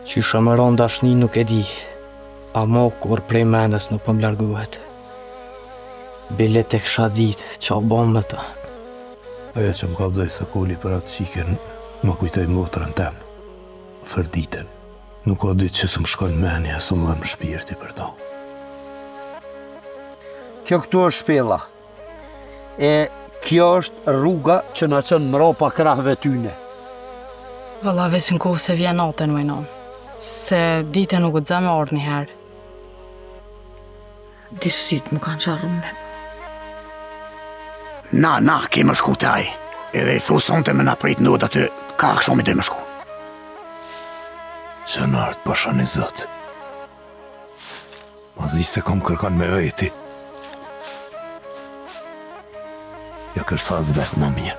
Qysha më ron dashni nuk e di, a mo kur prej menës nuk po m'larguhet. Bile tek shadit, qa bom me ta. Aja që më kallëzoj se koli për atë qiken, më kujtoj motrën tem. Fërditen. Nuk o ditë që së më shkon menja, së më dhe më shpirti për to. Kjo këtu është shpella. E kjo është rruga që na çon mrapa krahëve tyne. Valla veç në kohë se vjen natën vajnon. Se dite nuk u dza me orë njëherë. Disit më kanë qarën me. Na, kemë shku të aj. Edhe i thuson të me na prit në aty, ka shumë i dhe me shku. Zënart, pasha një zëtë. Ma zi se kom kërkan me veti. Ja kërsa zbek më mirë.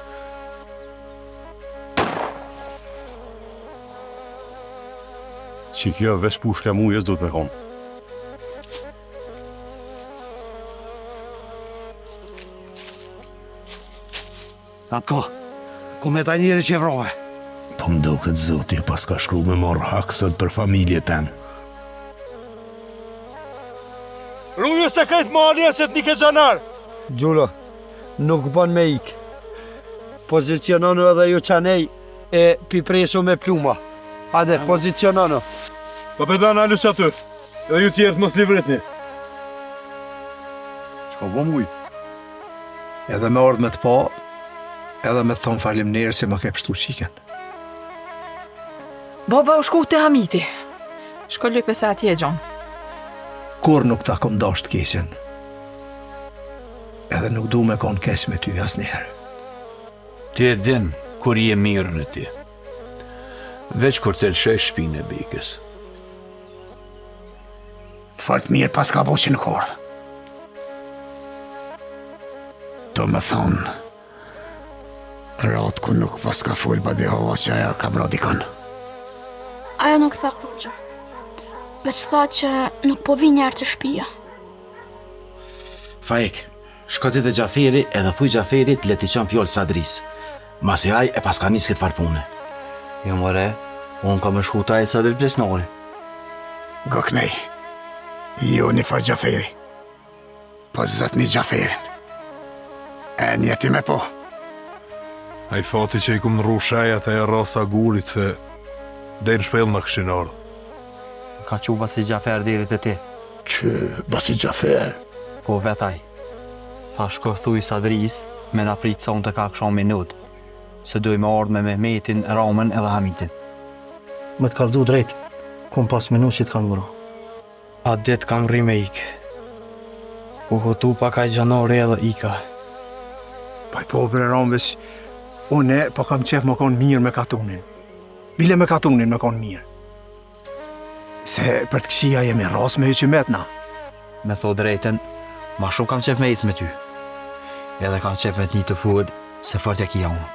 Që kjo veç pushka mujes do të me konë. Ako, ku me ta njëri që vrove. Po më do këtë zoti pas ka shkru me morë haksët për familje ten. Rruje se këtë malje se të një ke gjanar. Gjulo, nuk bon me ik. Poziciononu edhe ju qanej e pipresu me pluma. Hade, poziciononu. Po pedana alus aty, edhe ju tjertë mos livritni. Qka bo muj? Edhe me ordë me të pa, edhe me të thonë falim njerë si më ke pështu qiken. Baba u shku të Hamiti. Shko lype se atje, Gjon. Kur nuk ta kom dasht keqen. Edhe nuk du me konë keq me ty as njerë. Ti e din kur je mirën e ti. Veç kur të lëshej shpinë e bikës. Fort mirë pas ka bo që në kordë. Do me thonë, ratë ku nuk pas ka full ba dhe hova që aja ka bra dikon. Ajo nuk tha kur gjë. Veç tha që nuk po vi njerë të shpia. Faik, shko ti të Gjaferi edhe thuj Gjaferit le t'i qën fjollë Sadris. Masi aj e pas ka njës këtë farpune. Jo more, unë ka me shku ta e Sadri Plesnori. Goknej, jo një far Gjaferi. Po zët një Gjaferin. E njeti me po. A i fati që i kumë në rushajat e rasa gulit se dhe në shpel në këshin ardhë. Ka që basi Gjafer dirit e ti. Që basi Gjafer? Po vetaj. Tha shko thuj Sadris me na prit son të ka këshon minut. Se doj me ardhë me Mehmetin, Ramën edhe Hamitin. Me të kalzu drejt, kom pas minut që të kanë vëro. A dit kam rri me ik. U hotu pa ka i gjanore edhe ika. Pa i po bre Ramës, une po kam qef më konë mirë me katunin. Bile me katunin me konë mirë. Se për të këshia jemi ras me hyqimet na. Me tho drejten, ma shumë kam qef me ecë me ty. Edhe kam qef me t'një të full, se fort ja kia unë.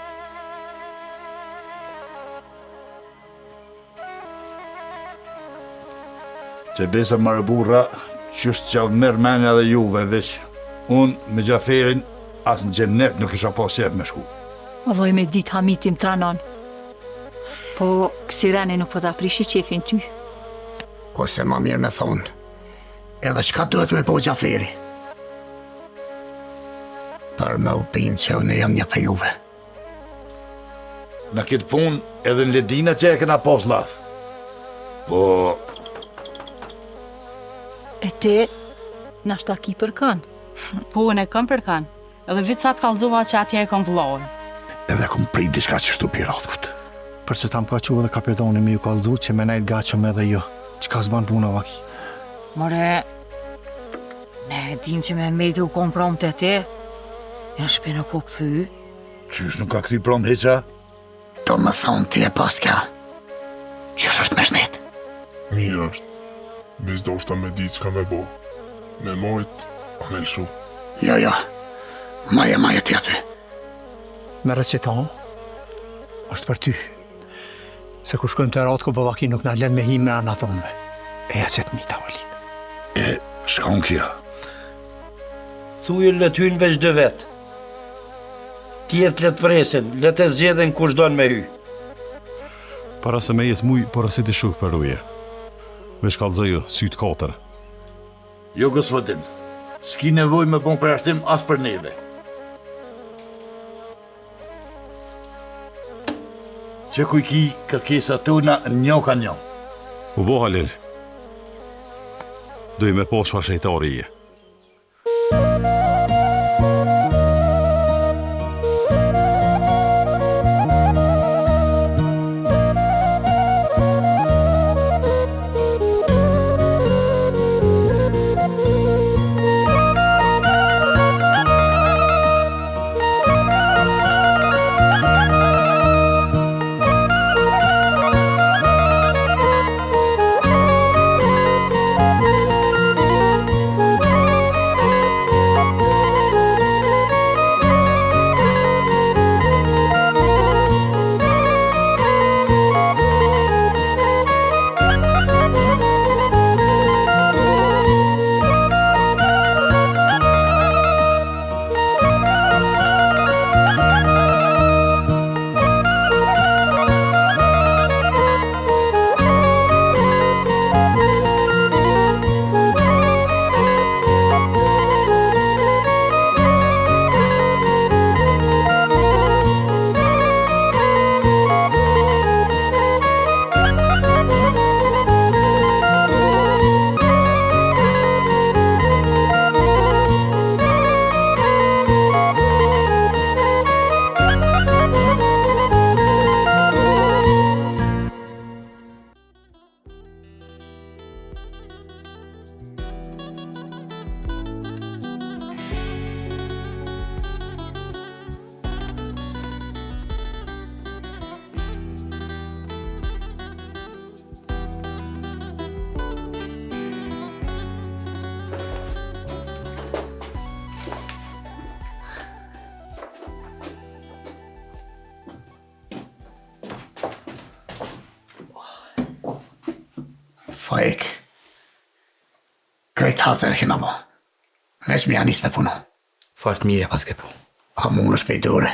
Që besa marë burra, qështë që mërë menja dhe juve veç. Unë me Gjaferin, asë në gjennet nuk isha pas jep me shku. Alloj me dit Hamitim tranon. Po, kësireni nuk po t'a prishi qefin ty. Ko se ma mirë me thonë, edhe qka duhet me po Gjaferi? Për me u pinë që unë jam një për juve. Në këtë pun edhe në ledina që e këna pas laf. Po... E te, nashta ki për kanë. Po, unë e këm për kanë. Edhe vicat kalzova që atje e kom vlojë. Edhe kom prit diska që shtu piratkut. Për që tam ka që dhe kapitoni me ju kalzu që me najt gachëm edhe jo. Që ka zban puna vaki? More, ne dim që me mejtë u kom prom të te. Janë shpena po këthy. Qysh nuk ka këthi prom heqa? Do më thonë ti e paska. Qysh është me shnet? Mirë është. Biz do shta me ditë që ka me bo. Me mojt, a me lëshu. Jo. Maja ti aty. Me receton, është për ty. Se kur shkojmë të ratë ku bëvaki nuk na len me him me anatonve. Eja që të mi tavolin. E, shkon kja. Thujën le t'hynë veç 2 vetë. Tjertë le të presin, le të zgjedhin kush don me hy. Para se me jetë muj, parasit i shuk për uje. Vesh kallëzoju, sytë 4. Jo, gospodin, s'ki nevoj me bon përjashtim as për neve. Që kuj ki kërkesa tona njo ka njo. U bo Halil, duj me po shfar shejtari je. Faik. Krejt hazër e kena bo. Veç mi janis me punu. Fort mire pas ke po. A mund është pejdore.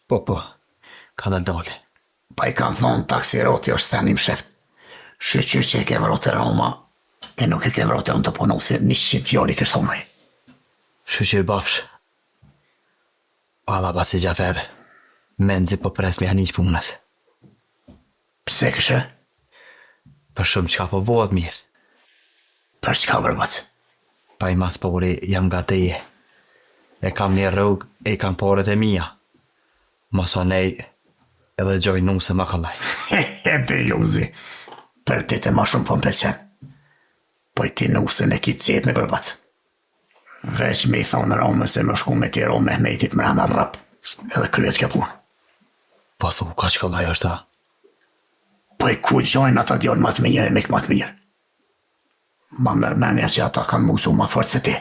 Po, ka da dole. Pa i kam thonë taksiroti është senim sheft. Shqyqyr që e ke vrote Roma, e nuk e ke vrote unë të punu se 100 fjori kështë thomëj. Shqyqyr bafsh. Alla basi Gjafere. Menzi po pres mi janis punës. Pse kështë? Për shumë qka po bëhet mirë. Për qka bërbac? Pa i mas pori jam gateje. E kam një rrug e i kam poret e mija. Masonej edhe gjojnu se ma kalaj. Be juzi, për ti të ma shumë po m'pelqen. Po i ti nusën e kitë qetë me bërbac. Veç me i thonë Rome se më shku me ti Rome Mehmetit më rana rap, edhe kryet kjo punë. Po thu, ka që kalaj është ta? Po i ku gjojnë ata djorë më të mirë e mik më të mirë. Ma mërmenja që ata kanë musu ma fort se ti.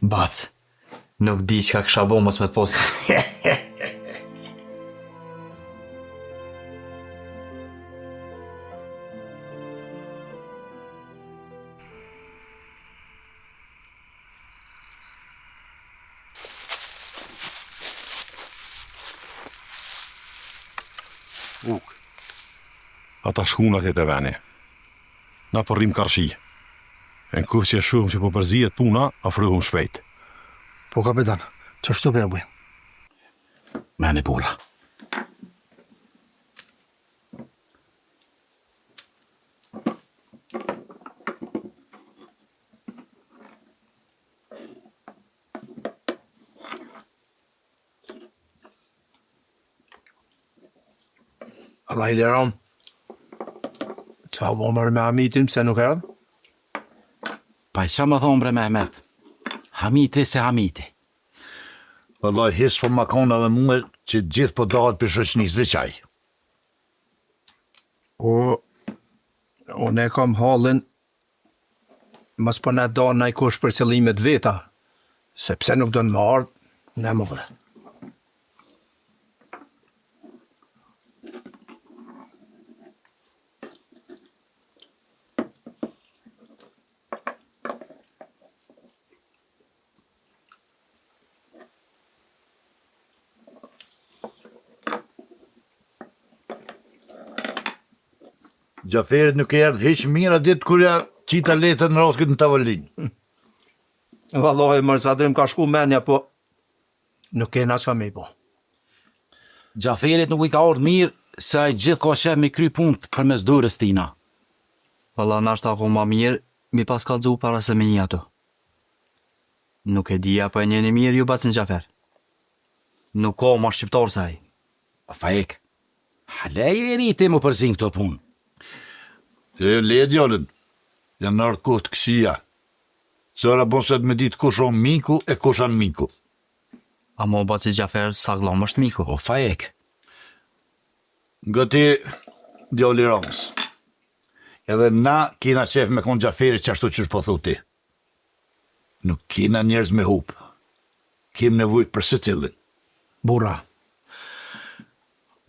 Bac, nuk di që ka kësha bo mos me të postë. Ata shkunat e të veni. Na po rrim karshi. E në kuh që e shumë që po përzijet puna, afruhum shpejt. Po kapitan, që shtu për e bujmë? Meni burra. Allah i liron. Qa bo mërë me Hamitin, pse nuk erdhë? Pa i qa më thonë bre Mehmet? Hamiti se Hamiti. Vëllaj, hisë po ma kona dhe muë që gjithë po dahet për shoqnis veçaj. Unë e kam halin mas po ne da nëj kush për qëllimet veta, sepse nuk do në më ardhë, ne më dhe. Gjaferit nuk e erdhë hiq mira ditë kur ja qita letën në roskit në tavolinë. Vallahi, mërë Sadrim ka shku menja, po nuk kena qa me i bo. Gjaferit nuk i ka ardhë mirë se ai gjithë ka qef me kry punët për mes dorës tina. Valla nashta ako ma mirë, mi pas kallzu para se me një ato. Nuk e dija, po e njeni mirë ju bacin Gjafer. Nuk ka ma shqiptar saj. Faik, haleje e riti më përzin këto punë. Të le djallën, janë nërë kohë të kësia. Sëra bonset me ditë kush on miku e kush anë miku. A mo baci Gjafer sa glam është miku. O Faik. Nga ti, djalli Ramës. Edhe na kina qef me konë Gjaferi që ashtu qësh po thu ti. Nuk kina njerëz me hupë. Kim nevojt për së tillin. Burra,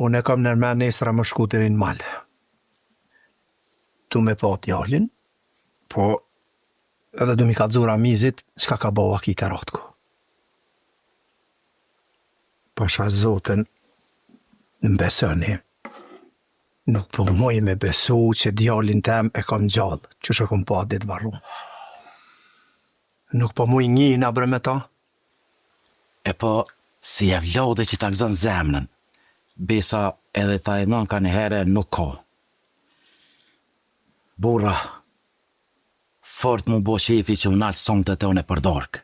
unë e kam nërmen nesra më shku të rinë malë. Tu me pa djallin, po edhe du mi ka dzura mizit qka ka bova ki të ratko. Pasha Zotin, në besëni, nuk po moj me besu që djallin tem e kam gjallë, që shë kom pa ditë varru. Nuk po moj një në bre me ta. E po, si e vlodhe që ta gëzën zemnën, besa edhe ta e nën ka në herë nuk ka. Burra, fort mu bo qefi që unë altë sonë të tëne për dorkë.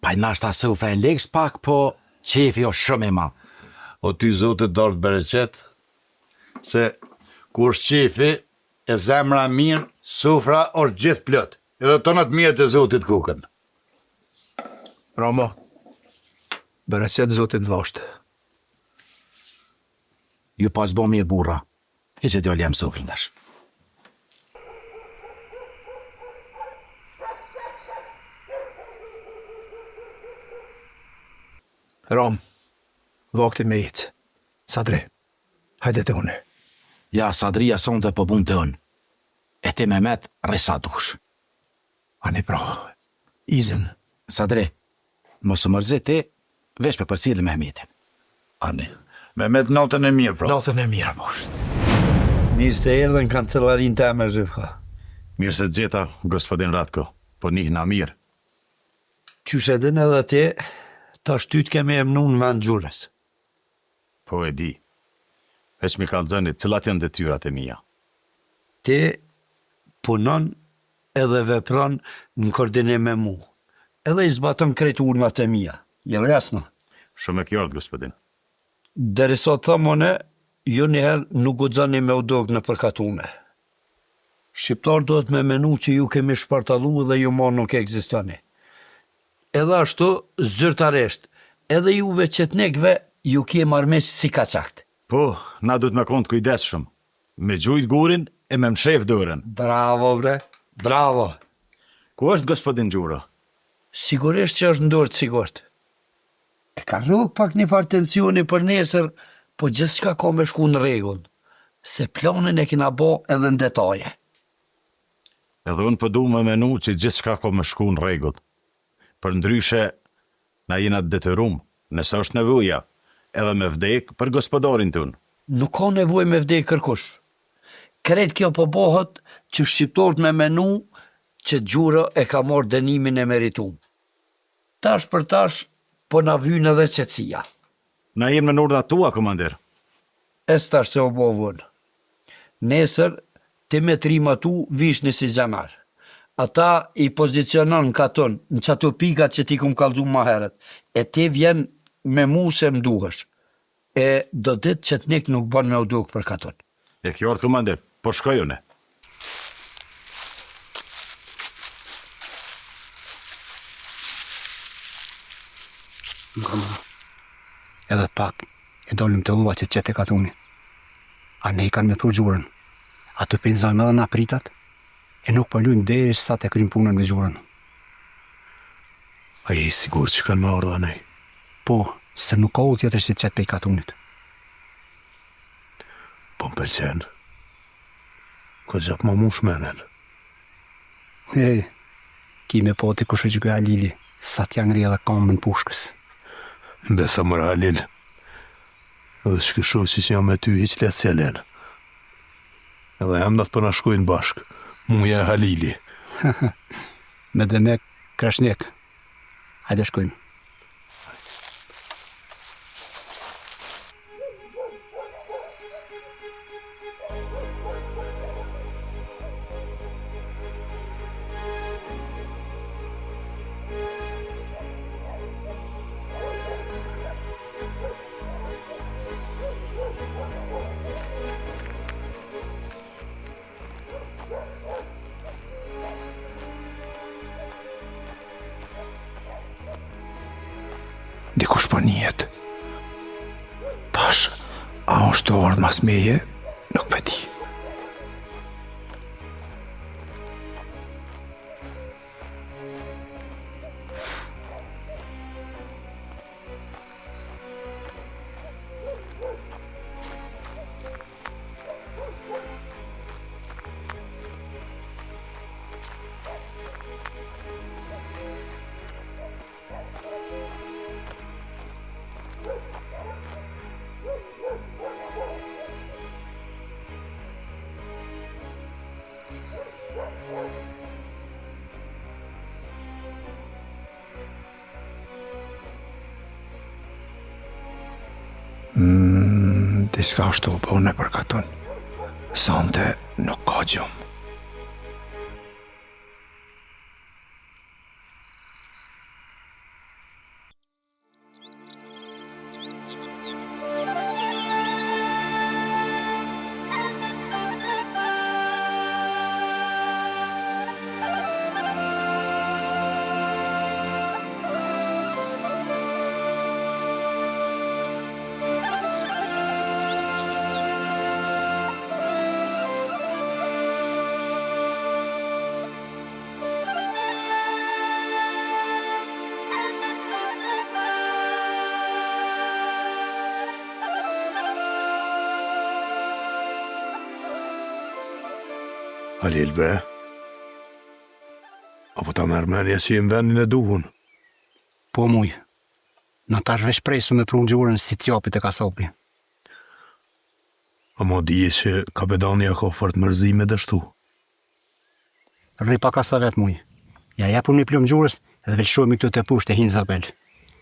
Pa i nashta se u frejnë legës pak, po qefi o shumë i ma. O ty zotit dartë bereqet, se kur shqefi e zemra mirë, sufra është gjithë plët, edhe tonat mirë të zotit kukën. Ramo, bereqet zotit dhashtë. Ju pas bo mirë burra, e që t'jo ljem sufrën dash. Ram, vakti me jetë. Sadri, hajde të une. Ja, Sadria son të përbun të unë. E ti me met resa dush. Ani pra, izin. Sadri, mos mërzit ti, vesh për përcilë me Mehmetin. Ani, Mehmet natën e mirë, pra. Natën e mirë, bosh. Mirë se erdhe në kancelarin të me Zhivka. Mirë se gjeta, gospodin Ratko, po njihna mirë. Qysh edhin edhe ti, ta shtyt kemi emnu në vend gjures. Po e di. Veç mi kallëzënit, cilat janë detyrat e mia. Ti punon edhe vepron në koordinim me mu. Edhe i zbaton krejt urnat e mia. Jel jasno? Shumë e kjordë, gospodin. Deri sot thamone, ju njëherë nuk guxoni me u dogë në përkatune. Shqiptar do të me menu që ju kemi shpartalu dhe ju mon nuk ekzistoni. Edhe ashtu, zyrtaresht, edhe juve qetnekve ju kje marmesh si kaçakt. Po, na du të me konë të kujdeshëm. Me gjujt gurin e me mshef dërën. Bravo, bre, bravo. Ku është gospodin Gjuro? Sigurisht që është ndorë të sigurt. E ka rrug pak një farë tensioni për nesër, po gjithçka ka me shku në rregull, se planin e kina bo edhe në detaje. Edhe unë përdu me menu që gjithçka ka me shku në rregull. Për ndryshe, na jena të detyrum, nëse është nevoja, edhe me vdek për gospodarin tënë. Nuk ka nevoj me vdek kërkush. Kret kjo po bohët që shqiptorët me menu që Gjuro e ka marrë dënimin e meritum. Tash për tash, po na vynë edhe qetësia. Na jem në urdhrat tua, komandir. Tash se o bovun. Nesër, ti me trima tu vishni si xhanar. Ata i pozicionon katon në qato pikat që ti kum kallxu ma heret. E ti vjen me mu se më duhesh. E do ditë që t'nik nuk ban me u duk për katon. E kjo orë, komandir, po shkoj une. Edhe pak, e dolim të uva që qete katuni. A ne i kanë me pru gjurën. A të penzojmë edhe na pritat, e nuk përlujmë deri sa të krym punën me gjurën. A je sigur që kanë me ardha nej? Po, se nuk ka u tjetër si qete pej katunit. Po më pëlqen. Ko gjap ma mu shmenen. Hej, ki me poti ku shëgjë Alili, sa t'ja ngri edhe kamën pushkës. Besa mëra Alil. Edhe shkësho që jam me ty hiq letë sjelen. Edhe emnat për na shkojnë bashk. Muja e Halili. Me Demek Krashnik. Hajde shkojmë. Dikush po njihet. Tash, a është orë mas meje, nuk pe di. Diska është të bëne për katun. Sonte nuk ka gjumë. Halil bre, apo ta mërmenja që i më venin e duhun? Po muj, në tash veç presu me prunë gjurën si cjapit e kasapi. A mo dije që kapedania ka fort mërzime dështu? Rri pa kasa vetë muj. Ja jepur një plumë gjurës edhe veçshojmë këtu të pushtë e hinë Zabel.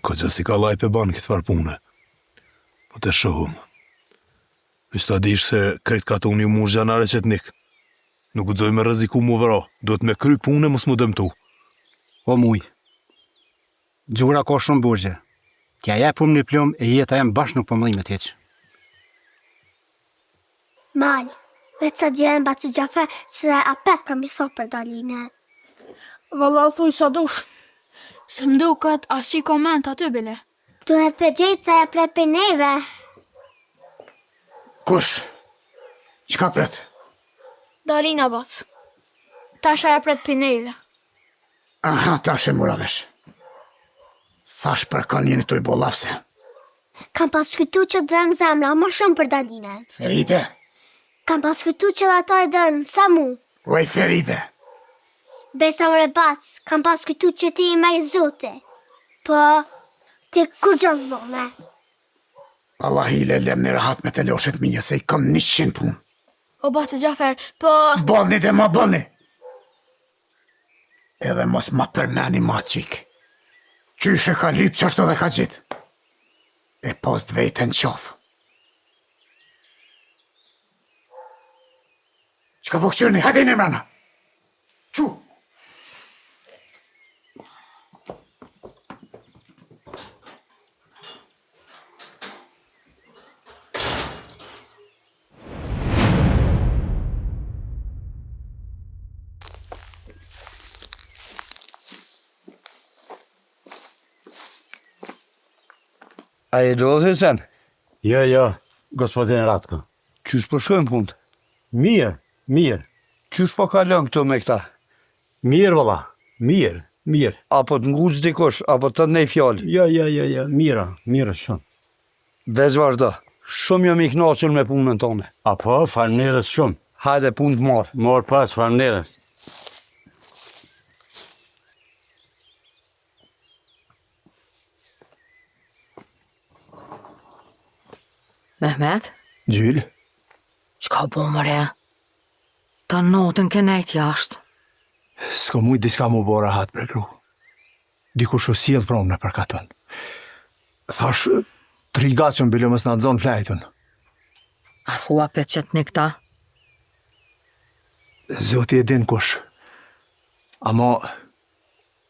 Ko që si ka lajpe banë këtë farë pune. Po të shohëm. Vishtë ta dish se krejt katuni mu zhanare qëtnik. Nuk guxoj me rreziku mu vëra, duhet me kry punë mos mu dëmtu. O muj, gjura ka shumë burgje. Tja jepum një plum e jeta jem bashkë nuk pëmëllimet heq. Mal, vetë sa djerën Baci Gjafer që dhe apet kam i thot për Daline. Valla thuj sa dush. Se mdu këtë asi koment aty bile. Duhet për gjejtë sa e pret për neve. Kush? Qka pret? Dalina Bac. Tasha e pret për neve. Aha, tash e mura vesh. Thash për kanë jeni të i bolafse. Kam pas këtu që dhem zemra më shumë për Daline. Feride? Kam pas këtu që dhe ata e dhenë sa mu. Uaj Feride? Besa më rebac, kam pas këtu që ti i me i zote. Po, ti kur gjo zbone. Allah i le lem në rahat me të loshet mija, se i kam 100 punë. O Baci Gjafer, po... Bëllni dhe ma bëllni! Edhe mos ma përmeni ma qik. Qyshe ka lypë që ashtu dhe ka gjit. E pos të vejtë në qofë. Qka po këqyrni, hajde një mrena! Qu! A i do dhe sen? Jo, gospodin Ratko. Qysh po shkojnë punët? Mirë. Qysh po kalon këtu me këta? Mirë, valla, mirë. Apo të nguç dikush, apo të nej fjallë? Jo, mirë shumë. Veç vazhdo, shumë jam i knaqur me punën tonë. Apo, falënderës shumë. Hajde punë të marë. Marë pas, falënderës. Mehmet? Gjyll? Qka bo mëre? Ta notën kenejt jashtë. S'ko mujt diska mu bo rahat për kru. Dikush u sjell promë në përkaton. Thash, 3 gacën bilo mës në nëzon flajtun. A thua pe qëtë një këta? Zoti e din kush. Amo,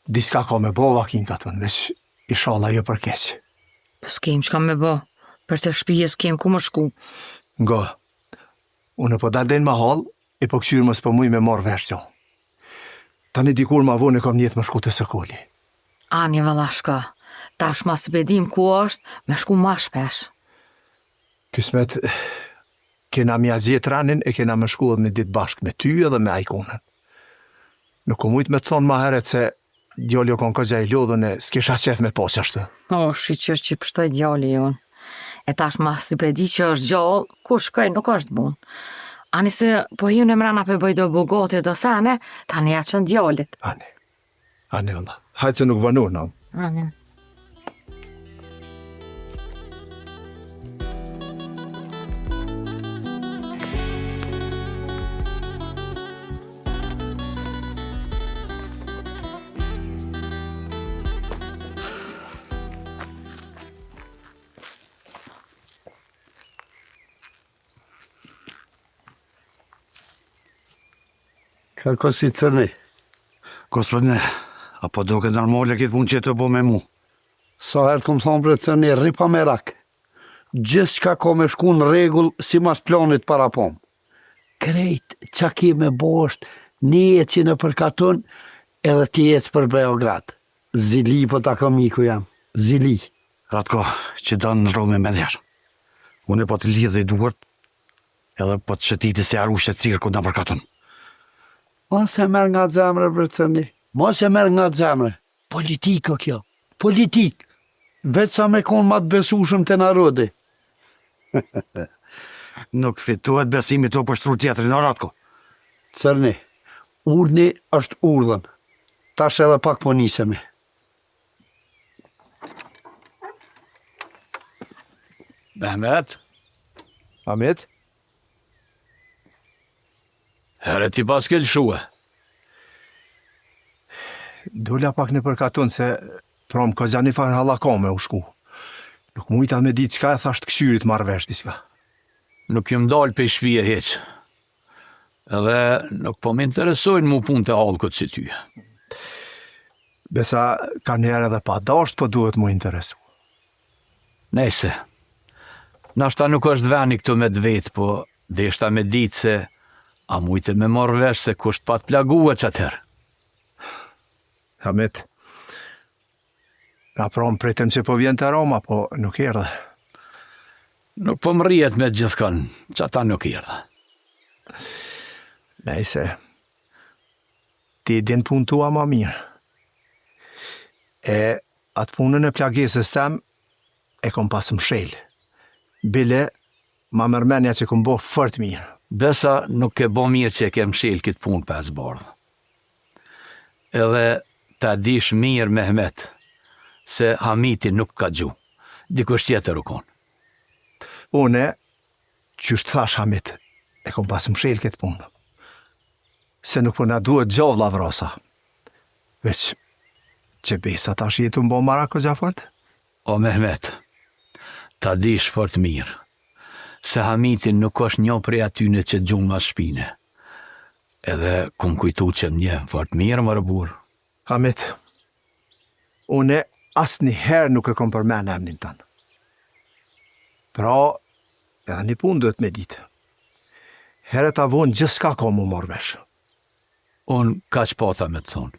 diska ka me bo vakin katun, veç ishala jo për keq. Po s'kem që kam me bo, për të shpije s'kem ku më shku. Ngo, unë po dal den ma hall, e po këqyrë mës po muj me marrë vesh gjo. Tani dikur ma vonë e kom njetë më shku të sëkolli. Ani valla shka, tash ma së bedim ku është, me shku ma shpesh. Kismet, kena mja gjetë ranin e kena më shku edhe me ditë bashkë me ty edhe me ajkonën. Nuk o mujtë me të thonë ma heret se djali o konë këgja i lodhën e s'kisha qef me po qashtu. O, shiqër që pështoj djali jonë. E tash ma së bedi që është gjallë, ku shkoj nuk është bunë. Ani se po hiu në mrana për bëj do bogate do sene, tani ja qënë djallit. Ani valla, hajtë se nuk vënu në. Ani. Kako si Cërni? Gospodine, apo doke normale këtë punë që të bo me mu? Sa herë të këmë thonë bre Cërni, ripa me rak. Gjithë qka ka me shku në regull si mas planit para pom. Krejt qa ki me bo është një e që në përkatun edhe ti ecë për Beograd. Zili po ta komiku jam. Zili. Ratko, që danë në rome me njerë. Unë po të lidhe i duart edhe po të shëtiti se arushe të cikër ku në përkatun. Mos e merë nga zemre, bre Cërni. Mos e merë nga zemre. Politikë kjo. Politikë. Veç sa me konë ma të besushëm të narodi. Nuk fituhet besimi të për shtru tjetëri në Ratko. Cërni, urni është urdhën. Tash edhe pak po nisemi. Mehmet? Ahmet? Herë ti pas ke lëshue? Dolla pak në përkatun se prom ka gjani farë halaka me u shku. Nuk mujta me ditë qka e thasht këshyrit marrë vesh diska. Nuk jëm dalë për shpije heq. Edhe nuk po më interesojnë mu punë të halkët si ty. Besa ka njerë edhe pa dasht, po duhet mu interesu. Nese. Nashta nuk është veni këtu me dvetë, po deshta me ditë se a mujte me marrë vesh se kusht pa të plaguë që atëherë. Hamit, ka prom pritem që po vjen të Roma, po nuk erdhe. Nuk po më rrijet me gjithkan, që ata nuk erdhe. Nejse, ti din pun tua ma mirë. E atë punën e plagesës tem, e kom pasë mshel. Bile, ma mërmenja që kom bo fërt mirë. Besa nuk ke bo mirë që e ke mshel këtë punë pas bardhë. Edhe ta dish mirë Mehmet, se Hamiti nuk ka gju. Dikush tjetër u konë. Une, qështë thash Hamit, e kom pas mshel këtë punë. Se nuk po na duhet gjovla vrosa. Veç, që besa tash jetu mbo marako gjafort? O Mehmet, ta dish fort mirë, se Hamiti nuk është një prej atyne që gjunë mas shpine. Edhe kum kujtu që më fort mirë më rëbur. Hamit, une asë një herë nuk e kom përmen emnin tanë. Pra, edhe një punë duhet me ditë. Herët avon gjithë s'ka ka mu morë vesh. Unë ka që pata me të thonë.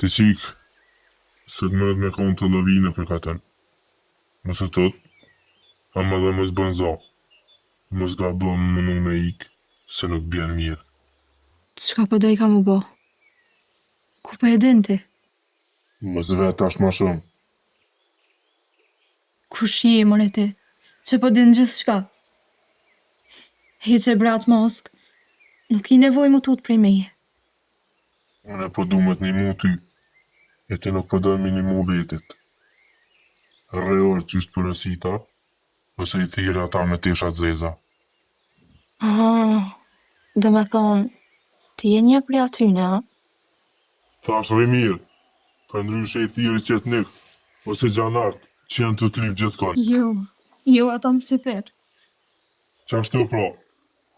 Të qikë, se të mëret me konë të lëvine për katën. Mësë tëtë, ama dhe mësë bënza. Mësë ga bëmë mënu me ikë, se nuk bjen mirë. Qka po do i ka mu bo? Ku po e din ti? Mësë vetë ashtë ma shumë. Kush je, mëre ti? Që po din gjithë shka? Heqe brat mosk, nuk i nevoj mu tut prej meje. Unë po du me t'nimu ty, e ti nuk po do me nimu vetit. Rreor që është përësita, ose i thire ata me tesha zeza. Do me thonë, ti e një prej atyne, a? Thash mirë, për ndryshe i thire qetnik, ose gjanart, që janë të t'lip gjithkon. Jo, ata më si thirë. Qashtu pra,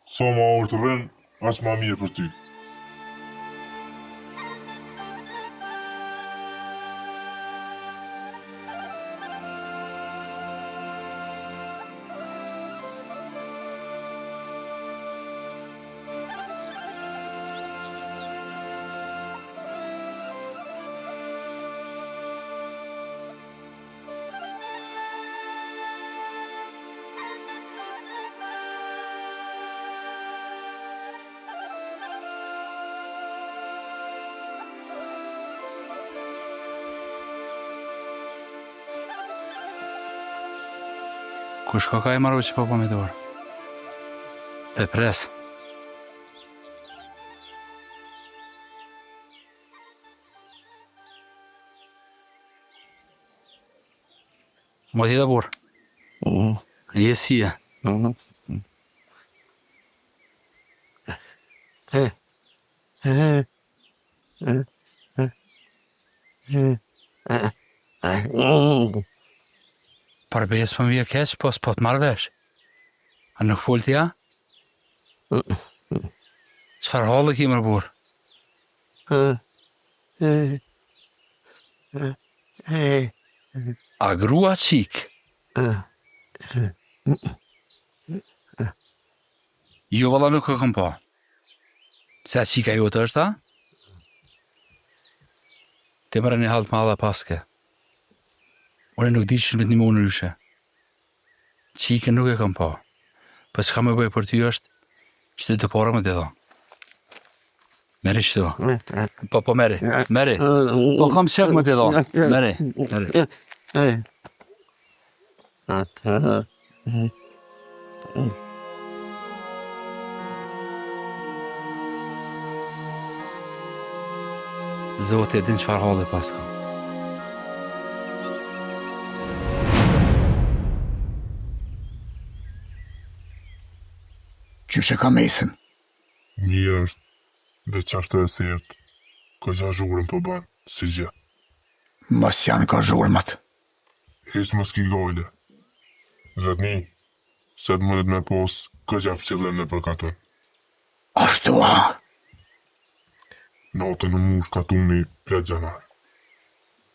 sa ma orë të rren, as ma mirë për ty. Kush ka e marrë që po me dorë? Pe pres. Më t'i dhe burë. Jesia. Për besë për mjë keq, po s'po t'marrë vesh. A nuk full t'ja? Çfarë halli ki mërë burë? A grua qik? Jo, valla nuk e kam pa. Se a qika jo të është, a? Te mërë një haltë ma dhe paske. Unë nuk di që me t'nimo në ryshe. Qike nuk e kam pa. Për që ka me bëj për ty është, që të para më të dha. Meri qëtu. Po, meri. Po kam qek më të dha. Meri. Zotë e din qëfar halë paska. Qyshe ka mesin? Mirë është, dhe qashtë e sirtë, ko gja zhurën po banë, si gjë. Mos janë ka zhurëmat. Heq mos ki gojle. Zëtni, se të mundet me posë, ko gja pëqilën në përkatën. Ashtu a? Natën në mush katuni plet gjanar.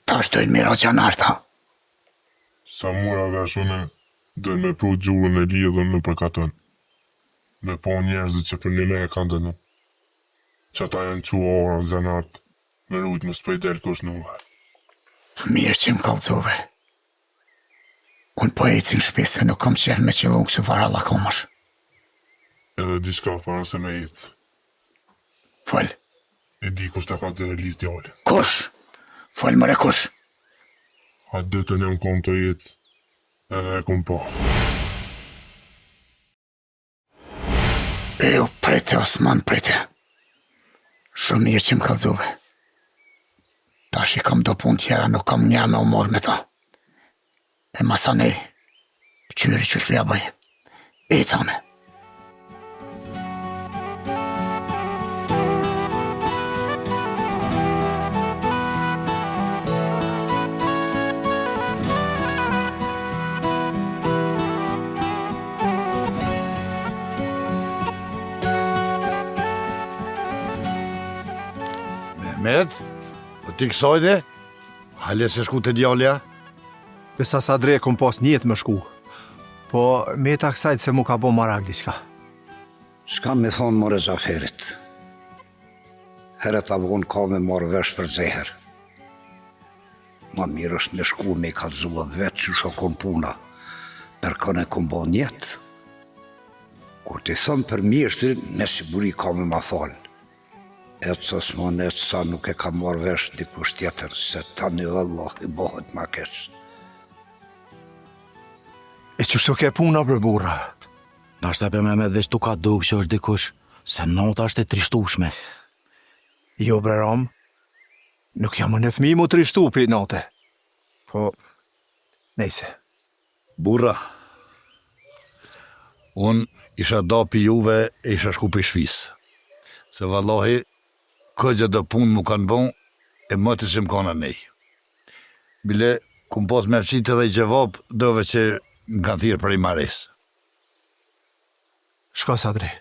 Ta shtojnë mira gjanar ta? Sa mura veshune, dojnë me pru gjurën e lidhën në përkatën. Me po njerëzit që për një me e kanë dënu. Që ata janë qua ora zanart, me rujt më s'pej del kush nuve. Mirë që më kalzove. Unë po ecin shpese, nuk kam qef me qëllon kësu vara lakomash. Edhe diçka para se me ecë. Fol. E di kush të ka dzere lis djallin. Kush? Fol mëre kush? A dëtën e më kom të ecë, edhe e kom po. E u prete, Osman, prete. Shumë mirë që më kalzove. Tash i kam do pun tjera, nuk kam një me umor me ta. E masane, qyri që shpja bëj. E cane. Mehmet, po ti kësajde? Hale se shku të djallja? Pesa sa dre kom pas njetë më shku. Po me ta kësajt se mu ka bo marak diçka. S'ka me thonë more Zaferit. Heret avon ka me marrë vesh për zeher. Ma mirë është me shku me i kalzua vetë që shko kom puna. Per kone kom bo njetë. Kur ti thonë për mirësin, me siguri ka me ma falë. Etë sës më në etë sa nuk e ka marrë vesh dikush tjetër, se tani Allah i bohet ma kesh. E qështu ke puna për burra? Nashta për me dhe shtu ka duk që është dikush, se nota është e trishtushme. Jo, bre Rom, nuk jam në fëmi mu të rishtu për note. Po, nejse. Burra, unë isha da për juve e isha shku për shfis. Se vallahi, këgjë dhe punë mu kanë bon, e më të që më kanë nej. Bile, kum pos me qitë dhe i gjevop, dove që më kanë thirë për i mares. Shko, Sadri.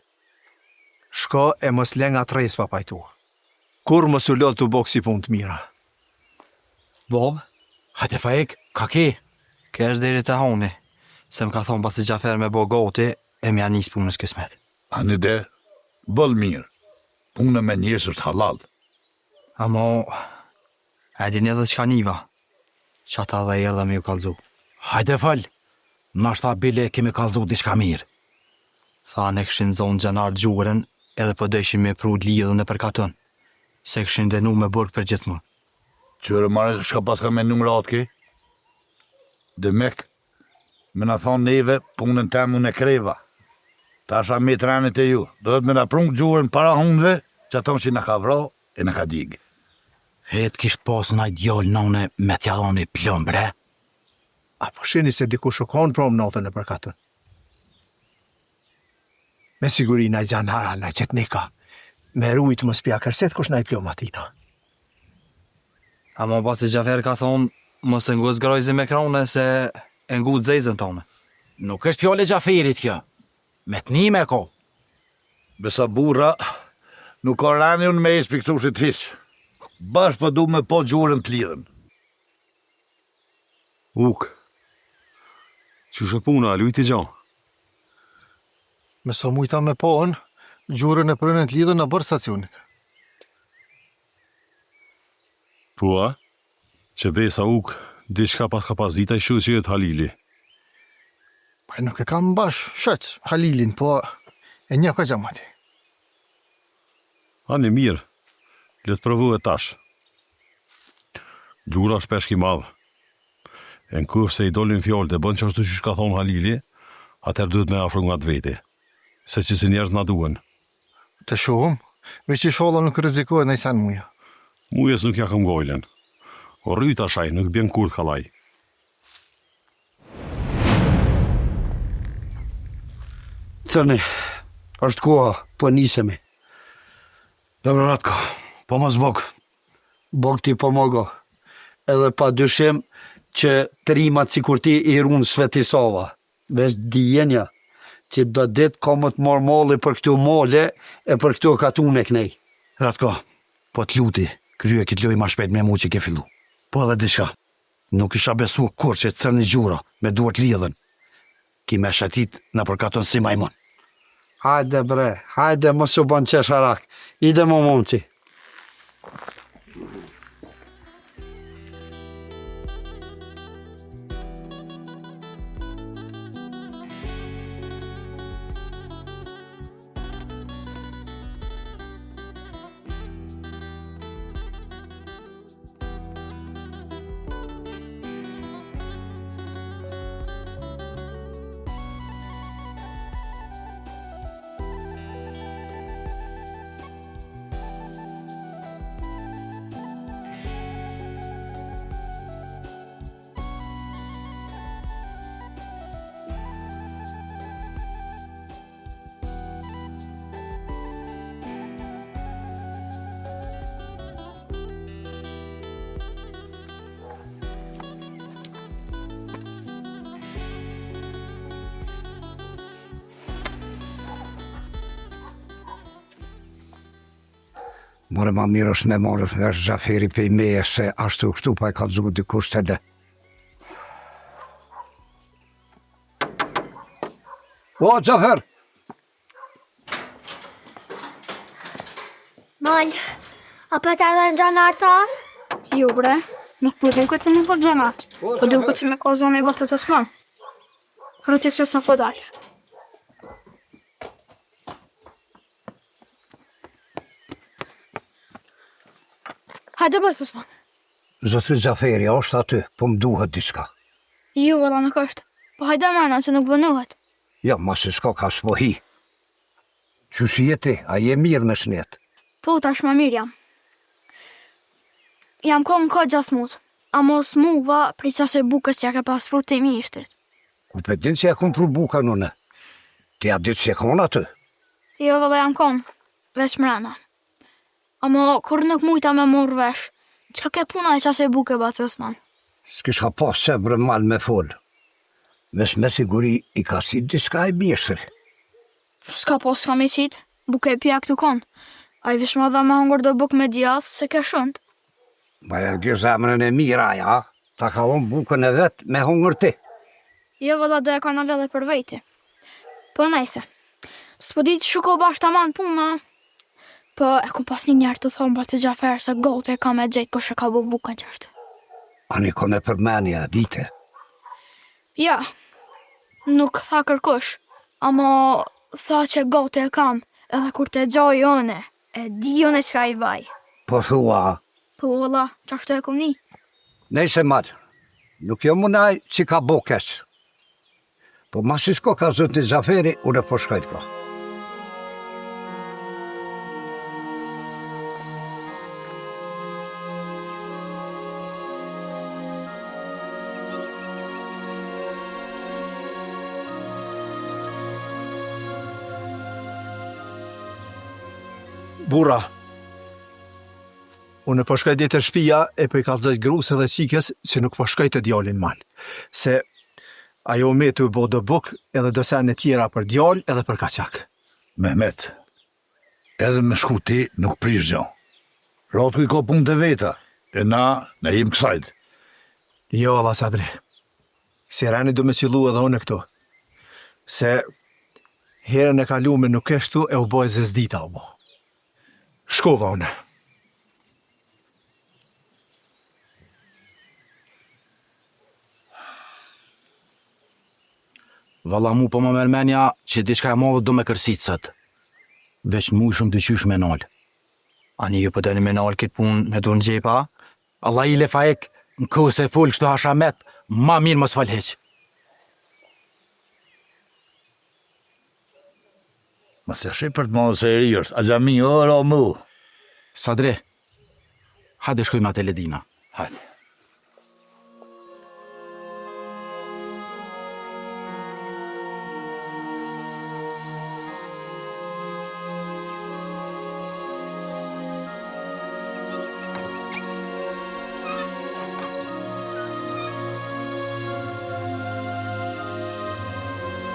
Shko e mos lenga të rejs papaj tu. Kur mos u lodh të bok si punë të mira. Bob? Hajde Faik, ka ki? Kesh deri të honi, se më ka thonë pasi Gjafer me bo goti, e më janis punës kësmet. Ani de, bëll mirë. Punë me njës është halal. Amo, e di një dhe qka niva, që ata dhe i edhe me ju kalzu. Hajde fal, nashta bile kemi kalzu diçka mirë. Tha ne këshin zonë gjenar gjurën, edhe po dëshim me pru lidhën e përkatën, se këshin denu me burg për gjithmonë. Qërë mare, shka pas ka me numrat ki? Dhe mek, me na thonë neve, punën temu në kreva. Ta asha me trenit e ju, do të me na prungë gjurën para hundve, që ato që në ka vra e në ka digë. Het kish pas në djallë nane me t'jallani plëm, bre? A po shini se diku shukon prom natën e përkatën. Me siguri na i gjanara, na i qetnika. Me rujtë më spja kërset kush na i plëm atina. Amo pasi Gjafer ka thonë, mos e ngu zgrojzi me krone se e ngu zezën tonë. Nuk është fjole Gjaferit kjo. Me t'ni me ko. Besa burra, nuk ka rani unë me isë për këtushit hish. Bash për du me po gjurën të lidhen. Uk, që shë puna, lujti gjo? Me sa mujta me poën, gjurën e prënën të lidhën në bërë stacionit. Po, a? Që besa uk, diçka pas ka pasita i shuqet Halili. Pa nuk e kam bash, shëq, Halilin, po e një ka gjamati. Ani mirë, letë provu e tash. Gjura shpesh ki madhë. E në kur se i dolin fjallë të bën që ashtu që ka thonë Halili, atër duhet me afru nga të veti, se që si njerëz na duen. Të shohëm, veç i sholla nuk rizikohet në i sen muja. Mujes nuk ja këm gojlen. O rryta shaj, nuk bjen kur të kalaj. Cërni, është koha, po nisemi. Dobro, Ratko, po mos bok. Bok ti po mogo. Edhe pa dyshim që trimat si kur ti i runë Svetisova. Vesh dijenja që do dit ka më të marrë mali për këtu male e për këtu katune knej. Ratko, po t'luti, krye këtë loj ma shpejt me mu që ke fillu. Po edhe diçka, nuk isha besu kur që të cërni gjura me duart lidhen. Ki me shatit në përkaton si majmon. Hajde bre, hajde mos u bën qesh harak. Ide më munci. More ma mirë është me marrë vesh Gjaferi pej meje se ashtu këtu pa e ka dzu dikush të le. O, Gjafer! Mal, a për të edhe në gjanar ta? Jo bre, nuk për duke që me për gjanar, për duke që me ka zonë i bëtë të sman. Kërë që së në dalë. Hajde bërë, Osman. Zotri Gjaferi, është aty, po më duhet diçka. Jo, vëlla nuk është. Po hajde mana që nuk vënohet. Ja, ma se s'ka ka s'pohi. Që si jeti, a je mirë me shnet? Po, tash ma mirë jam. jam konë ka 6 mut. A mos muva prej qasë bukës që ka pasport të mishtrit. Ku të din që e kun pru buka nëne? Ti a ditë që e kun atë? Jo, vëllë jam konë, veç mrena. Amo, kur nuk mujta me mor vesh, qka ke puna e qasë buke batë Osman? S'kish ka pas se mal me fol. Vesh me siguri i ka si diska e bjesër. S'ka pas s'ka me qit, buke e pja këtu konë. A i vish ma dha me hongër do buk me djath se ke shënd. Ma e rgjë zemrën e mira, ja? Ta ka on bukën e vetë me hongër ti. Jo, vëlla do e ka në ledhe për vejti. Po nejse, s'po di që shuko bashkë ta manë puna. Po e ku pas një njerë të thonë batë Gjafer se gote e ka me gjejtë po shë ka bu bukën qështë. Ani ko me përmenja, dite. Ja, nuk tha kërkush, amo tha që gote e kam, edhe kur të gjoj one, e di one qka i vaj. Po thua. Po vëlla, qashtu e kom ni. Nejse marë, nuk jo munaj që ka bukes. Po masisko ka zëtë një Gjaferi, unë e po shkajt ka. Bura, unë po shkaj ditër shtëpia e po i kallëzoj grusë dhe qikës që nuk po shkaj të djalin man. Se ajo me të bo do buk edhe do sene tjera për djal edhe për kaçak. Mehmet, edhe me shku ti nuk prish gjo. Ratu i ka punë të veta, e na jim kësajt. Jo, Allah Sadri, si rani du me qilu edhe unë këtu. Se herën e kalume nuk eshtu e u boj zëzdita u bo. Shkova unë. Valla mu po më mërmenja që diçka e madhe do me kërsit sët. Veç mu shumë të qysh me nalë. Ani ju pëtëni me nalë këtë punë me dur në gjepa? Allah i le fajek në kohë se folë kështu hashamet, ma mirë mos falheq. Ma se shi për të madhë se e rirës, a gjami ora o mu. Sadre, hajde shkojmë atë Ledina. Hajde.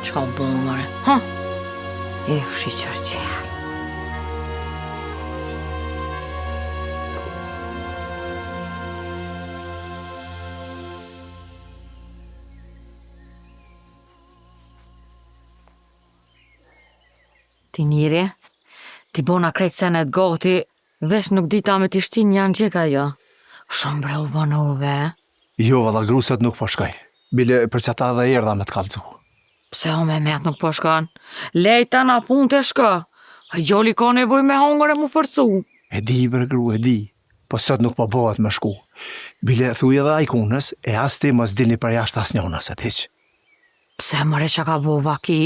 Qka bënë, mare? Ha? E fshi qërqerë. Ti njëri, ti bona krejt senet gati, vesh nuk dita me t'i shtin janë gjeka jo. Shumë bre u vonove. Jo, valla grusët nuk po shkaj. Bile për që ta dhe erdha me t'kallëzu. Pse o me met nuk po shkan? Lejta na pun të shka. A gjoli ka nevoj me hongër e mu forcu. E di, bre gru, e di. Po sot nuk po bëhet me shku. Bile thuj edhe ajkunës, e as ti mos dilni për jashtë as njonës e hiq. Pse mëre që ka bo vaki?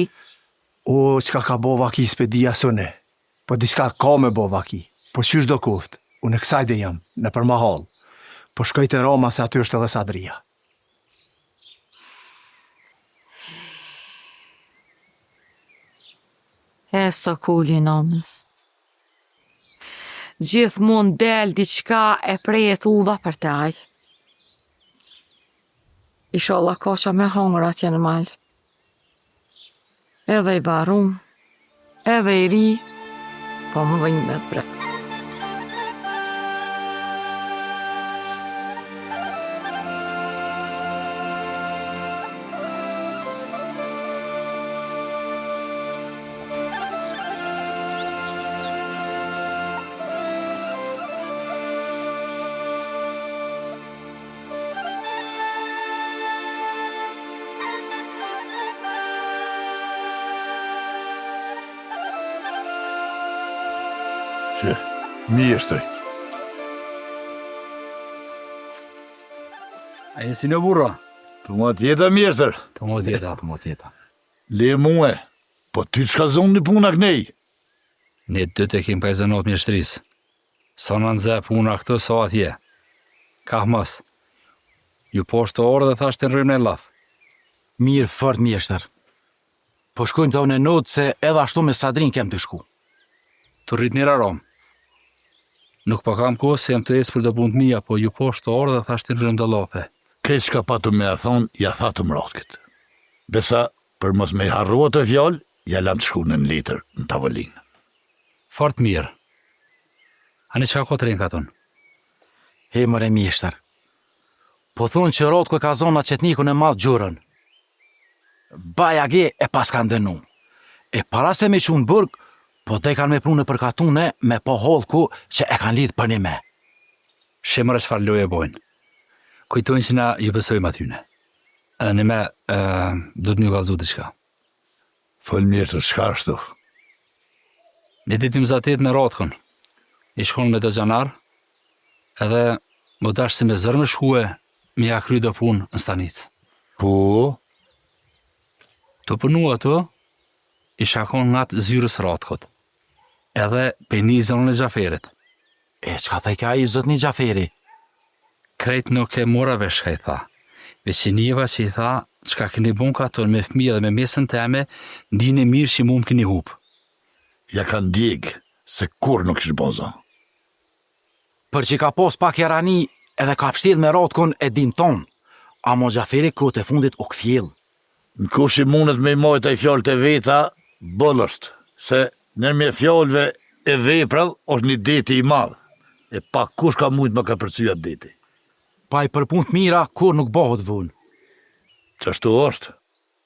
O, qka ka bo vaki s'pedia sëne. Po diçka ka me bo vaki. Po qysh do kuft, unë e kësajde jam, në për mahal. Po shkoj të Roma se aty është edhe Sadria. E so kulli nëmës. Gjithë mund del diçka e prejet udha për taj. Ishallah ka qa me hongër atje në malë. Edhe i barum, edhe i ri, po më vëjnë me të bre. Që, mjeshtri. A e si në burra? Të më tjeta mjeshtër. Të më tjeta. Le muë, po ty çka zonë një puna kënej? Ne të të kemë pajzënot mjeshtris. Sa në nëzë puna këto, sa atje. Ka mas. Ju poshtë orë dhe thashtë të nërëm në laf. Mirë, fort mjeshtër. Po shkojmë të unë notë se edhe ashtu me Sadrin kem të shku. Të rrit një rarom. Nuk pa kam kohë se jam të esë për do bund mija, po ju poshtë orë dhe thashtë të nërëm dhe lape. Kreç ka patu me a thonë, ja tha të mratkët. Besa, për mos me harrua të fjallë, ja lam të shku në litër në tavolinë. Fort mirë. Ani që ka kotë rinë katon? He mëre mjeshtër. Po thonë që Rotko ka zona qetniku në madhë gjurën. Baja ge e pas kanë dënu. E para se me qunë burg, po te kanë me prune për katune me po holku që e kanë lidhë për një me. Shemër e qëfar loje e bojnë. Kujtojnë që na ju besojmë atyne. Në me, do të mjë galëzu të qka. Fëll mirë të shka ashtu. Një ditim zatet me Rotkon. I shkon me do gjanar, edhe më dashë se me zërë me shkue, me ja kry do punë në stanicë. Po? Të punu ato, i shakon nga të zyrës Rotkot, edhe penizën e Gjaferit. E, qka thaj ka i zot një Gjaferi? Krejt nuk e mora vesh ka i tha, veç që njeva që i tha, qka këni bon ka tonë me fëmija dhe me mesën teme, ndine mirë që mu më këni hupë. Ja kanë djegë, se kur nuk ishë bozo. Për që ka pos pak jarani edhe ka pështil me Rotkon e din tonë, amo Gjaferi kohët e fundit u këfjellë. Në kush i mundet me i mojt e fjallë të veta, bëllësht, se nërmje fjallëve e veprall është një deti i madhë, e pak kush ka mujt më ka përcyja deti. Pa i për punë të mira, kur nuk bëhët vunë. Qështu është,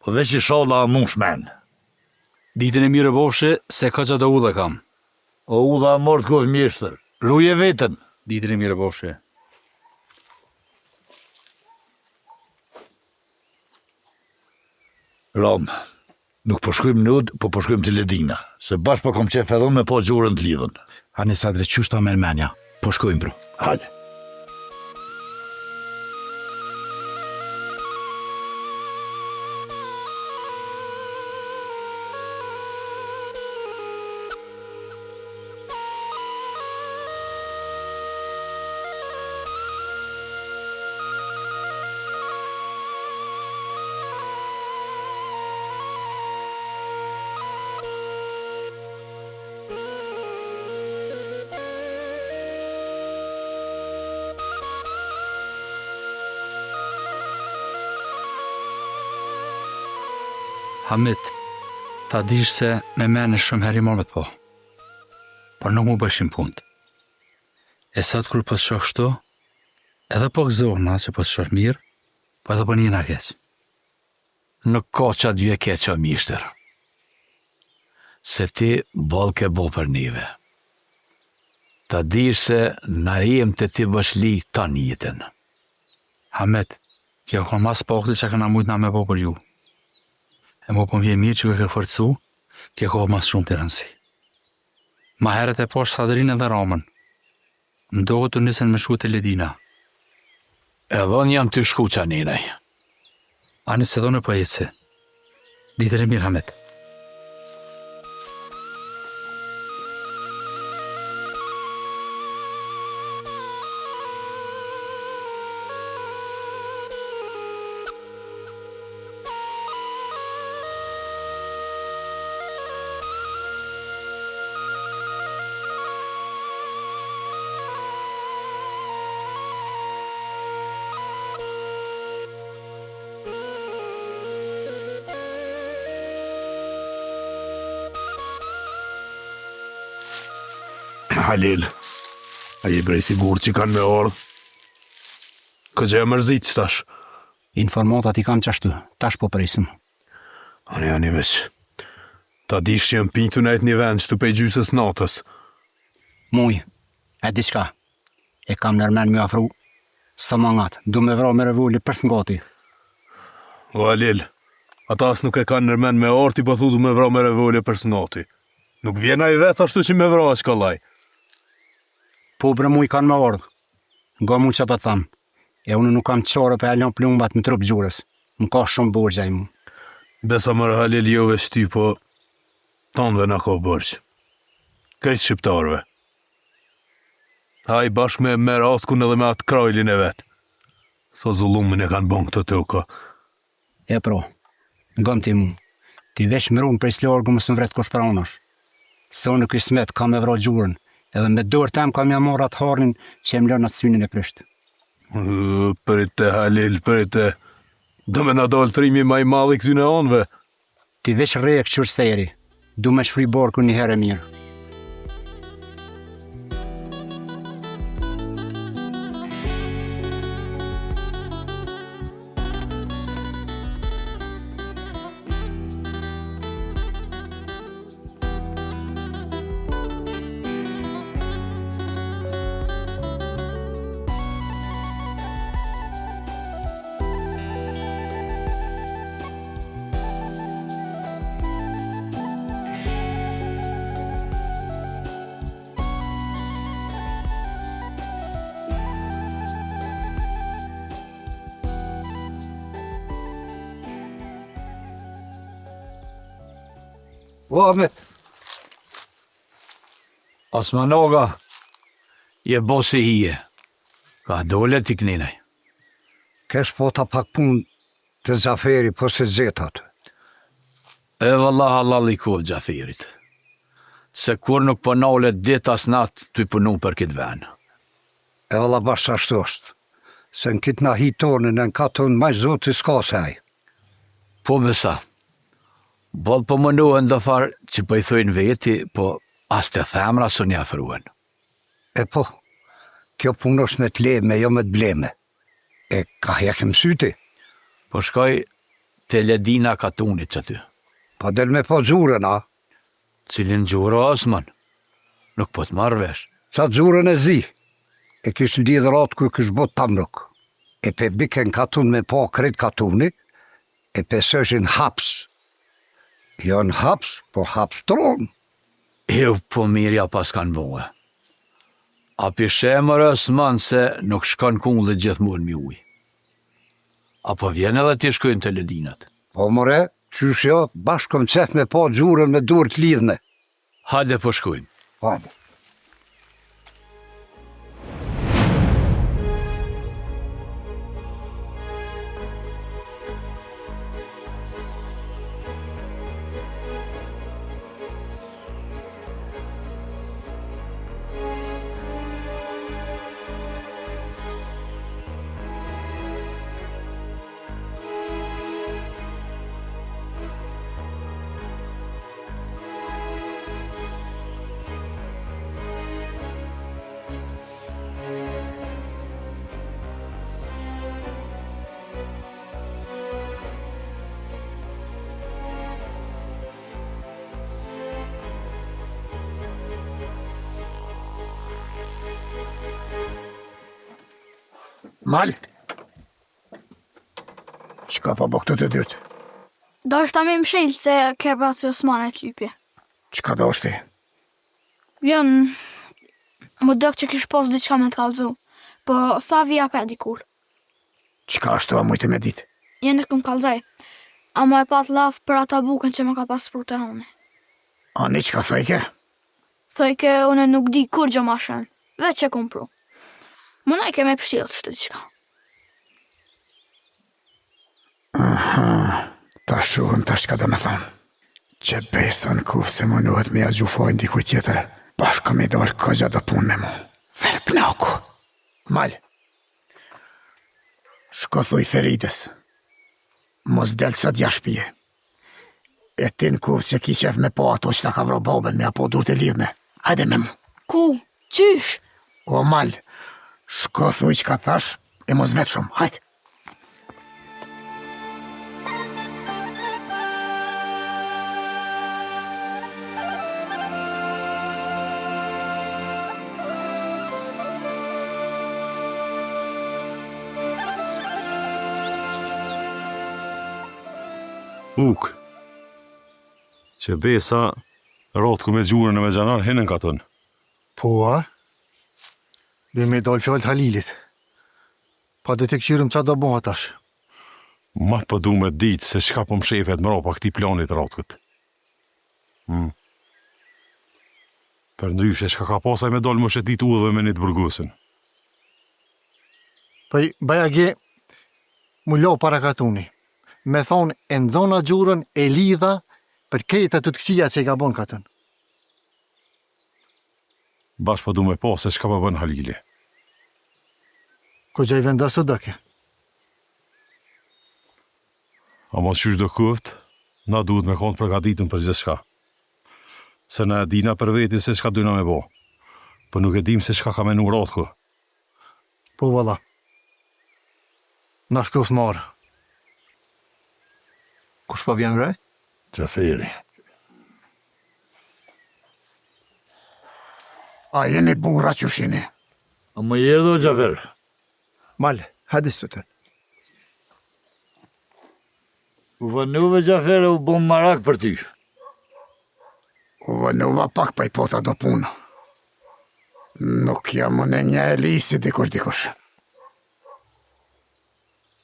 po veç i shalla a mund shmen. Ditën e mirë bofshe, se ka që do u dhe kam. O u dhe a mërë të kohë mjeshtër, ruje vetën. Ditën e mirë bofshe. Ram, nuk po shkojmë në udë, po shkojmë të Ledina, se bashkë po kom qef edhe me po gjurën të lidhën. Hani Sadre, qyshta me menja, po shkojmë bro. Hajde. Hamit, ta dish se me mene shumë heri mormet po. Por nuk mu bëshim punt. E sot kur po të shoh shto, edhe po gëzohna që po të shoh mirë, po edhe po njëna keq. Nuk ka qatë vje keq o mishtër. Se ti bol ke bo për nive. Ta dish se na jem të ti bëshli ta njëtën. Hamit, kjo kon mas pakti që këna mujt na me bo për ju. E mu po m'vje mirë që ke forcu, kjo kohë mas shumë të rëndësi. Ma heret e poshtë Sadrinë dhe Ramën. Më dogo të nisen me shku të Ledina. Edhon jam të shku qa ninaj. Ani se dhone po eci. Ditër e mirë, Hamit. Halil, a je brej sigur që kanë me ardhë? Këgje e mërzit që tash? Informatat i kam qashtu, tash po presim. Ani veç, ta dish që jam pintu në një vend që të pej gjysës natës. Muj, e di qka, e kam nërmen me afru, së mangat, du me vra me revulli për ngati. O Halil, ata as nuk e kanë nërmen me arti, po thu du me vra me revulli për ngati. Nuk vjena i vetë ashtu që me vra është kalaj. Po bre mu i kanë me ardhë, nga mu që të thamë, e unë nuk kam qore për aljon plumbat me trup gjurës, më ka shumë borgja i mu. Besa mërë Halil jo veç ty, po tanëve na ka borgjë. Kajtë shqiptarve. Haj bashkë me Meraskun edhe me atë krajlin e vetë. Tho zullumin e kanë bon këtë të uka. E pro, ngëm ti mu, ti veç më runë prej slorgu më së më vretë kush pranosh. Se unë në kismet kam e vra gjurën, edhe me dorë tem kam ja marrë atë harnin që e më lërë atë synin e prisht. Përite, Halil, përite. Do me na dalë trimi ma i madh i këtyne anëve. Ti veç rejë këqyrë sejri, du me shfri borku një herë e mirë. O, Ahmet. Osmanoga, je bosi hije. Ka dole t'i kninaj. Kesh po ta pak pun të Zaferi po se zetat. E vëllah halal i kohë Gjaferit. Se kur nuk po nalet dit as nat t'y punu për këtë ven. E vëllah bashkë ashtu është. Se në kitë na hitonën e në katon maj zotë i s'ka sej. Po besa. Bol po mënuhen do farë që po i thujnë veti, po as të themra së një afruen. E po, kjo punosh me t'leme, jo me t'bleme. E ka hekim syti. Po shkoj të ledina katunit që ty. Pa del me po gjurën, a? Cilin gjurë, Osman? Nuk po t'marrë vesh. Sa gjurën e zi, e kishë lidhë ratë ku kishë bot tamruk. E pe biken katun me po kret katuni, e pe sëshin haps. Jo në haps, po haps tronë. Jo, po mirja pas kanë bohe. A pishemër Osman se nuk shkon kunë dhe gjithmonë mi uj. Apo vjen edhe ti shkojnë të ledinat. Po more, qysh jo, bashkëm qef me po gjurën me dur t'lidhne. Hajde po shkojnë. Hajde. Mal? Qka pa bo këtë të dyrt? Do është ta me më shilë se kerba si Osmanet lypje. Qka do është ti? Vjen, më dëk që kish pos diqka me t'kallzu, po tha vija pe dikur. Qka është të mujtë me dit? Jene këm kallzaj, a ma e pat laf për ata bukën që më ka pas pru të hone. Ani qka thojke? Thojke, une nuk di kur gjë ma shen, veç që kom pru. Më na i keme pështilë të shtu diqka. Aha, ta shuhëm ta shka do me thonë. Që besa në kufë se më nuhet me ja gjufojnë dikuj tjetër, bashka me dorë këgja do punë me mu. Dhe në pnaku. Mal, shko thuj Feridës, mos delë sot jashpije. E ti në kufë që ki qef me po ato që ta ka vro babën me apo dur të lidhne. Hajde me mu. Ku? Qysh? O mal, shko thuj që ka thash e mos vetë shumë. Hajde. Uk, që besa rotë ku me gjurën e me gjanar hinën ka tënë. Po, a? Dhe me dalë fjallë Halilit. Pa dhe të këshirëm qa do boha tash. Ma po du me ditë se shka po më shefet më ropa këti planit rotkët. Për ndryshe, shka ka pasaj me dalë më shetit u dhe me një të burgusin. Păi, bajage, mu lo para katuni. Me thonë, e nëzona gjurën e lidha për kejta të të kësia që i ka bon katën. Bash pa du me pa se shka më bën Halili. Ko gjaj vendosë dëke. A mos qysh do kuft, na duhet me konë përgatitën për gjithë shka. Se na dina për veti se shka dujna me bo. Për nuk e dim se shka ka menu Rotko. Po valla. Na shkof marë. Kush po vjen bre? Gjaferi. A jeni burra që shini? A më jërë do Gjafer? Mal, hadi stuten. U vënuve Gjafer e u bom marak për ty. U vënuva pak pa i pota do punë. Nuk jam në një e lisi dikush.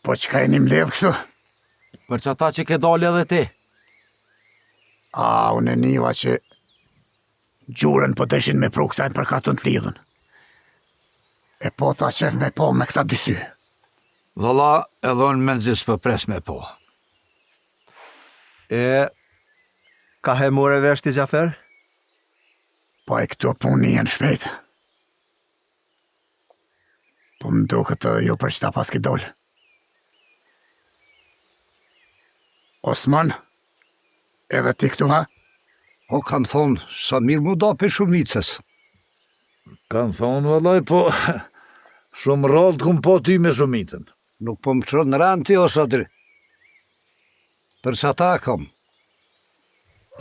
Po që ka e një mledhë kështu? Për që ata që ke dalë edhe ti? A, unë e niva që gjurën po deshin me pruksajnë për katën të lidhën. E po ta qef me po me këta dysy. Valla, edhe unë menzis për pres me po. E, ka he more vesh ti Gjafer? Po e këto punë jenë shpejt. Po më duket të ju për qëta pas ki dollë. Osman, edhe ti këtu ha? O, kam thonë, sa mirë mu da për shumicës. Kam thonë, vallaj, po shumë rallë kum po ty me shumicën. Nuk po më qërë në rënë ti, o sadri. Për sa ta kam.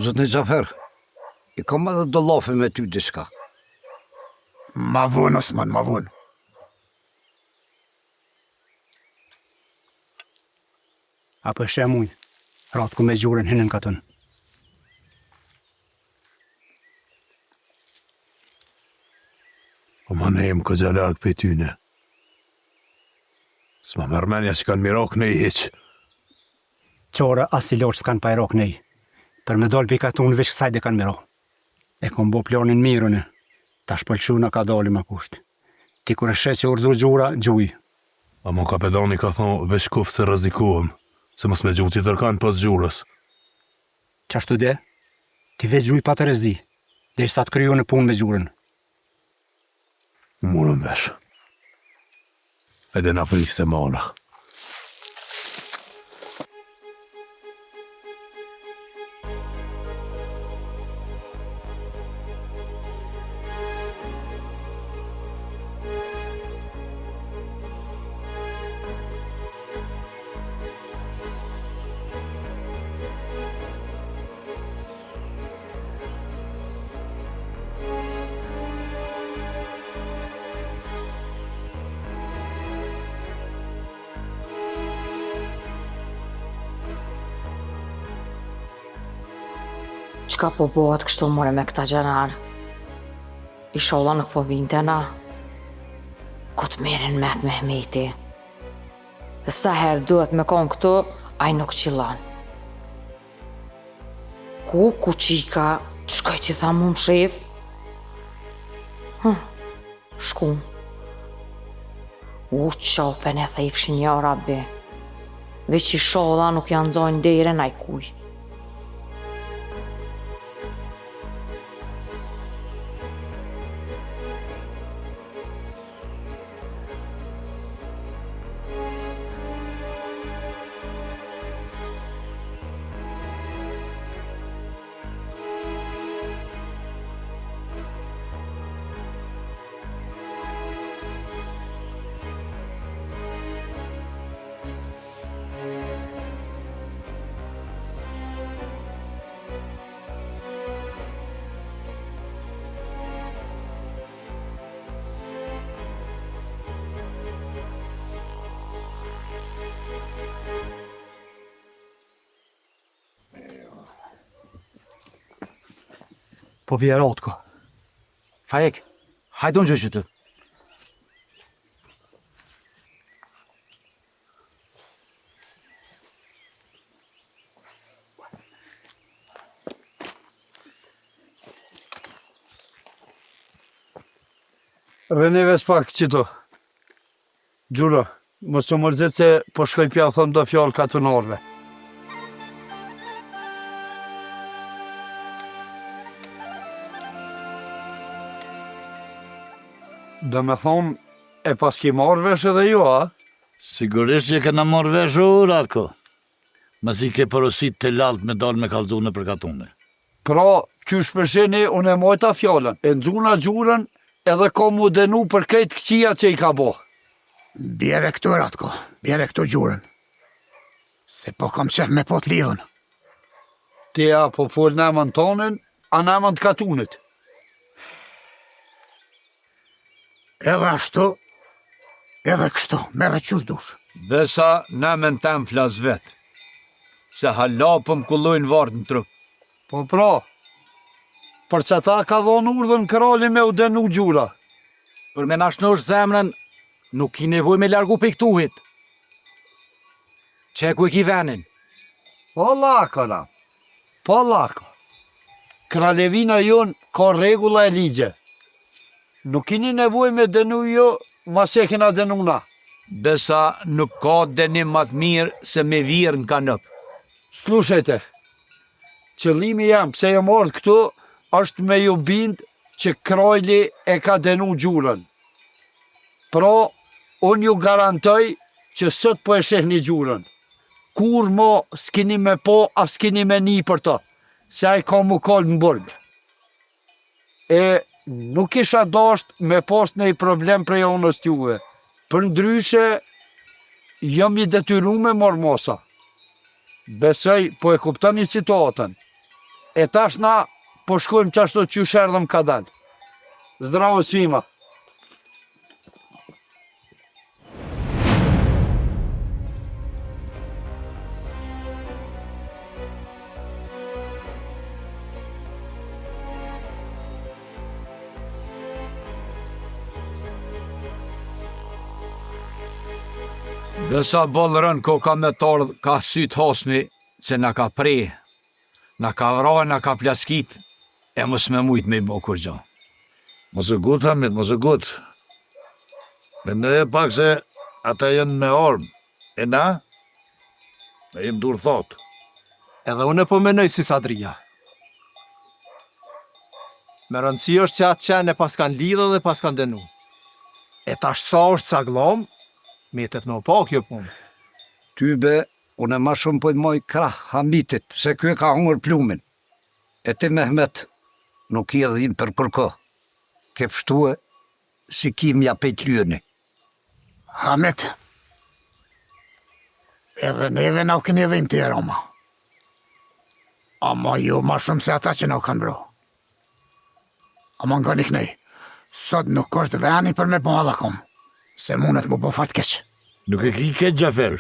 Zëtni Gjafer, i kam edhe do lafe me ty diska. Ma vonë, Osman, ma vonë. Apo shë muj, ratë ku me gjurën hinën katën. O ma ne jem këgja lartë për tyne. S'ma mërmenja që kanë mirak ne i heq. Qore as i loqë s'kanë pa i rak nej. Për me dollë për i katunë veç kësaj dhe kanë mirak. E kom bo planin mirën e. Ta shpëlquna ka dali ma kusht. Ti kur e shet që urzu gjura, gjuj. A mon kapedani ka thonë veç kufë se rëzikohem. Se mos me gjuh t'i tërkanë pas gjurës. Qashtu de? Ti veç gjuj pa të rezi. Dhe sa të kryo në punë me gjurën. Murën vesh. Edhe na pris se mana. Qka po bëhet kështu more me këta gjenar? Isholla nuk po vinte na. Ku të merin met me Hmeti. Dhe sa herë duhet me konë këtu, aj nuk qilan. Ku qika, të shkoj t'i tha mu më shif? Shku. U qofen e thejfshin ja rabi. Veç isholla nuk janë zojnë dere naj kuj. Po vje Rotko. Fajek, hajdo në gjë ty. Rëneve s'pak qëto. Gjura, mos të mërzit se po shkoj pja thëmë do fjallë katunarve. Do me thonë, e pas ki marrë vesh edhe ju, a? Sigurisht që kena marrë vesh u, Ratko. Mas i ke porosit të lalt me dalë me kalzune për katune. Pra, qysh përsheni, unë e mojta fjallën, e nëzuna gjurën, edhe ka mu denu për krejt këqia që i ka bo. Bjere këtu, Ratko, bjere këtu gjurën. Se po kam qef me pot lidhën. Ti a po fol në emën tonën, a në emën të katunit. Edhe ashtu, edhe kështu, mere qysh dush. Besa në emën tem flas vetë. Se halapëm kullojnë vartë në trup. Po pra, për që ta ka dhonë urdhën krali me u denu gjura. Për me nashnosh zemrën, nuk i nevoj me largu piktuhit. Qeku i ki venin. Po lakëra, po lakë. Kralevina jonë ka regula e ligje. Nuk kini nevoj me denu jo, mas e kina denu na. Besa nuk ka denim matë mirë se me virë në kanëp. Slushete, qëllimi jam pse jam ardhë këtu, është me ju bind që krajli e ka denu gjurën. Pra, unë ju garantoj që sot po e shehni gjurën. Kur mo s'kini me po, a s'kini me ni për të, se a i ka mu kallë në burg. E nuk isha dasht me pas në i problem prej onës t'juve. Për ndryshe, jam i detyru me marrë mosa. Besoj, po e kuptoni situatën. E tash na, po shkojmë qashtu që sherdhëm ka dalë. Zdravo svima. Dësa bolërën ko ka me tardhë, ka sytë hosmi, që na ka prej, na ka vraj, na ka plaskit, e mos me mujt me i bo kur gjo. Mos e gut, Hamit, mos e gut. Mendoj e pak se ata jenë me armë, e na, e jem dur thot. Edhe unë po menoj si Sadria. Me rëndësi është që atë qenë e pas kanë lidhë dhe pas kanë denu. E tash sa është ca glom, metet me pa kjo punë. Ty be, unë e ma shumë po i moj krah Hamitit, se kjo e ka hungër plumin. E ti Mehmet, nuk i edhim për kërko. Ke pështue, si kimja pejt lyeni. Hamit, edhe neve na u keni edhim të Roma. Ama ju ma shumë se ata që na u kanë bro. Ama nga një kënej, sot nuk është veni për me po allakom, se mundet mu po fat keq. Nuk e ki keq Gjafer,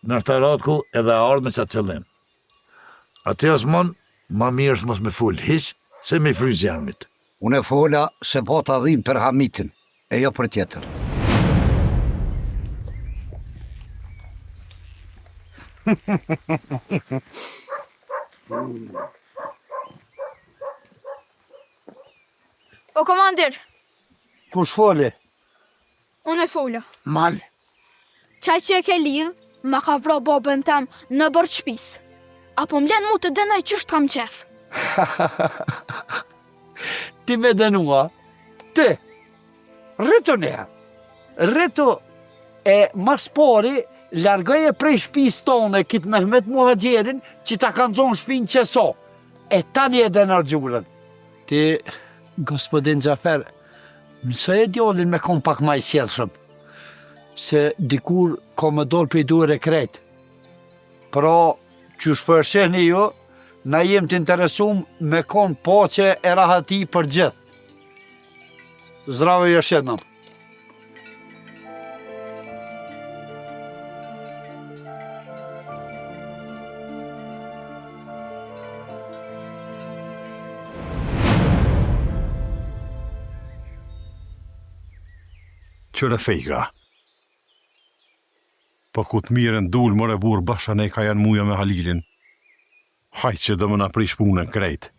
në është Ratku edhe ardhë me qatë qëllim. Ati asmon, ma mirë është mos me full hiq, se me fryzi Hamit. Unë e fola se po të adhim për Hamitin, e jo për tjetër. O komandir, Kush foli? unë e fulla. Mal, Qaj që e ke lidh, ma ka vro babën tem në bërë shpis. Apo m'len mu të denaj qështë kam qef. Ti me denua? Ti? Rritu neha. Rritu e mas pari, largoje prej shpis tonë kitë Mehmet Muhagjerin që ta kanë zonë shpin që so. E tani e denar gjurën. Ti, gospodin Gjafer, mëse e djallin me kom pak ma i sjedhshëm, se dikur ka me dollë për i duher e krejt. Pra, që shpërsheni ju, na jem të interesum me kon pache e rahati për gjithë. Zdravo jeshenam. Qëre fejka. Po ku të mirën dul mëre burë basha ne ka janë muja me Halilin. Hajtë që dhe më na prish punën krejt.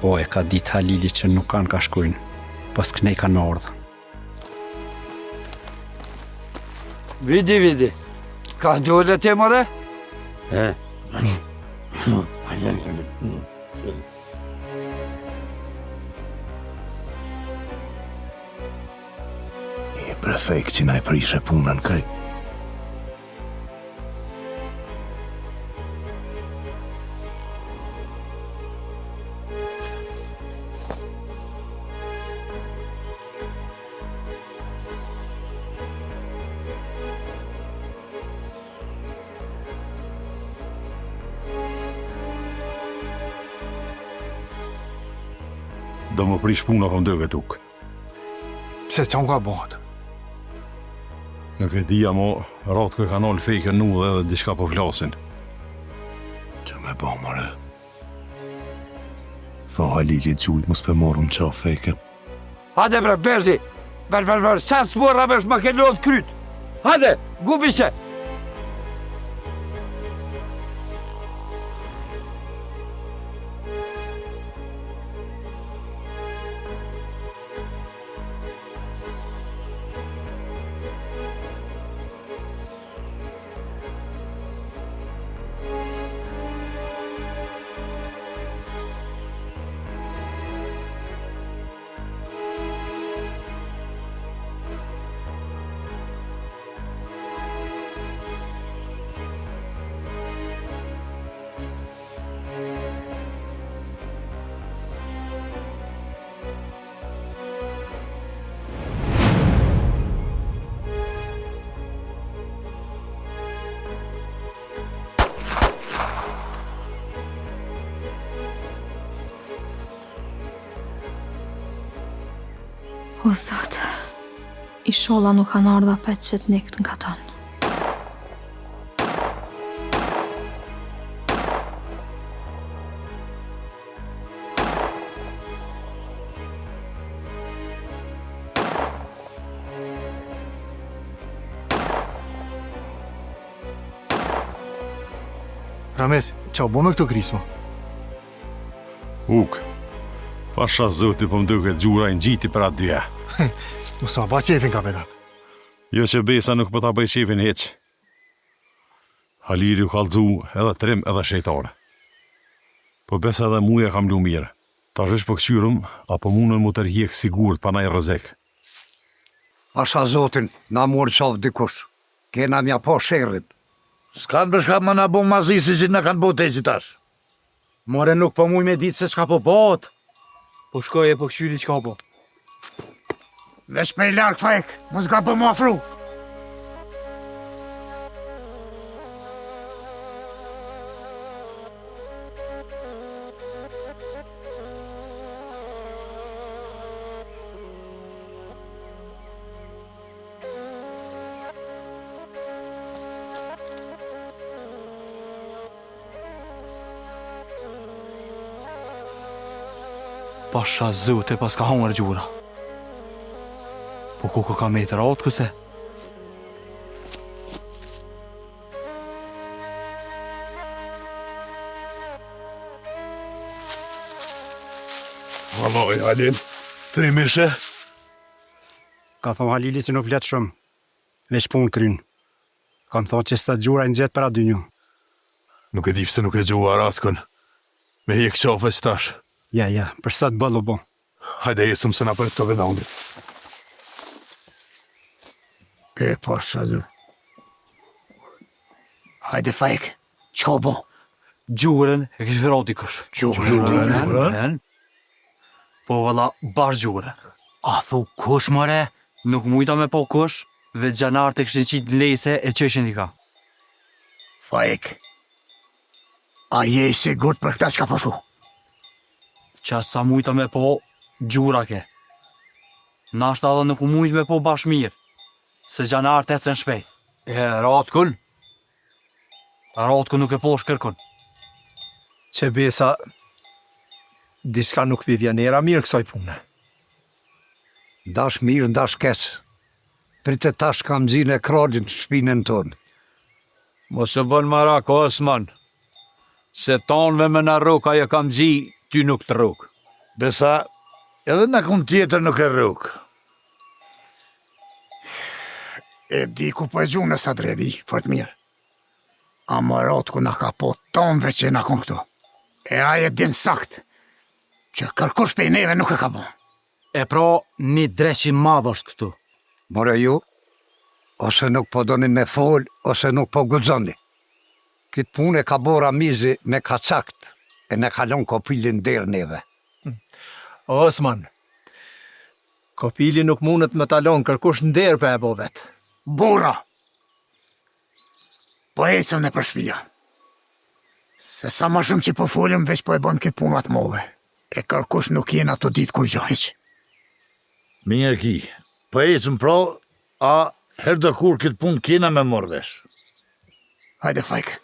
Po e ka ditë Halili që nuk kanë ka shkujnë, pas kënej kanë ardhë. Vidi. Ka ndodhe te, more? E prefekt që na e prishe punën kaj. Do më prish puna për ndëve tuk. Pse që unë ka bëhat? Nuk e dija mo, ratë kë kanal fejke nu dhe edhe diçka po flasin. Që me ba, mare? Tha Halili gjujt mos për morën qa fejke. Hade bre, Berzi! Ver, sa s'morra vesh ma ke lodh kryt! Hade, gubi se! O Zot, inshallah nuk kanë ardha për qëtë një këtë nga tonë. Rames, qa bo me këto krisma? Uk, pasha zoti po më duket gjura në gjiti për atë dyja. Mos ma ba qefin, kapetan. Jo që besa nuk po ta bëj qefin heq. Halili u kallëzu edhe trim edhe shejtare. Po besa edhe muja kam lu mirë. Ta shësh po këqyrëm, apo munën mu tërhjek sigurt pa naj rëzek. Pasha zotin, na morë qovë dikush. Kena mja po shërrit. S'kanë bërshka më na bo mazi si që na kanë bo të tash. More nuk po muj me ditë se s'ka po bot. Po shkoj e po këshyri qka po. Vesh me i larkë, Fajk, mos ka për më afru. Pasha zote pas ka hongër gjura. Po ku ka me të ratë këse? Valoj, Halil, të një mishe? Ka thonë Halili se nuk vletë shumë, veç punë krynë. Kam thonë që s'ta gjura në gjetë për aty një. Nuk e di pse nuk e gjua ratkën. Me hek qafe që tash. Ja, për sa të bëllu bo. Hajde jesëm se na për të vedandit. Ke pasha du. Hajde, Fajk, qo bo? Gjurën e kështë vëra dikush. Gjurën? Po valla bar gjurën. A thu kush, more? Nuk mujta me po kush, veç gjanartë e kështë qitë lejse e qeshin dika. Fajk, a je i sigurt për këta që ka përfu? Qatë sa mujta me po, gjura ke. Nashta edhe nuk mujt me po bash mirë, se gjanartë e cen shpejt. E ratkun? Ratkun nuk e po shkërkun. Që besa, diska nuk pi vjenera mirë kësoj pune. Dash mirë, dash kes. Prite tash kam gjinë e krojnë të shpinën tonë. Mos e bën marak, Osman. Se tonve me në ruk, ajo kam gji, ty nuk të ruk. Besa, edhe në kun tjetër nuk e rrug. E di ku po e gjunë sa dredi, fort mirë. A më rot ku na ka po tonve që na kun këtu. E aje din sakt, që kërkush pe neve nuk e ka bo. E pra, një dreqi madh është këtu. More ju, ose nuk po doni me fol, ose nuk po guxoni. Këtë punë e ka bo Ramizi me kacakt, e ne kalon kopilin der neve. Osman, kopili nuk mundet me talon kërkush nder për e bo vetë. Bura! Po ecëm në për shpia. Se sa ma shumë që po folim, veç po e bëm këtë punë atë molle. E kërkush nuk jena të ditë kur gjahëq. Mirë ki, po ecëm pra, a her do kur këtë punë kena me morvesh. Hajde fajk.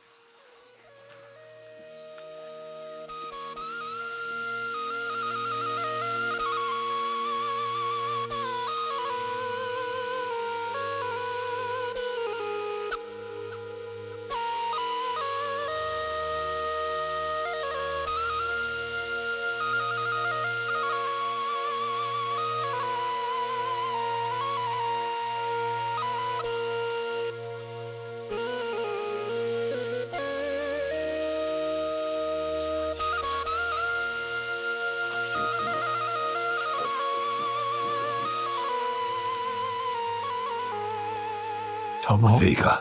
Fika.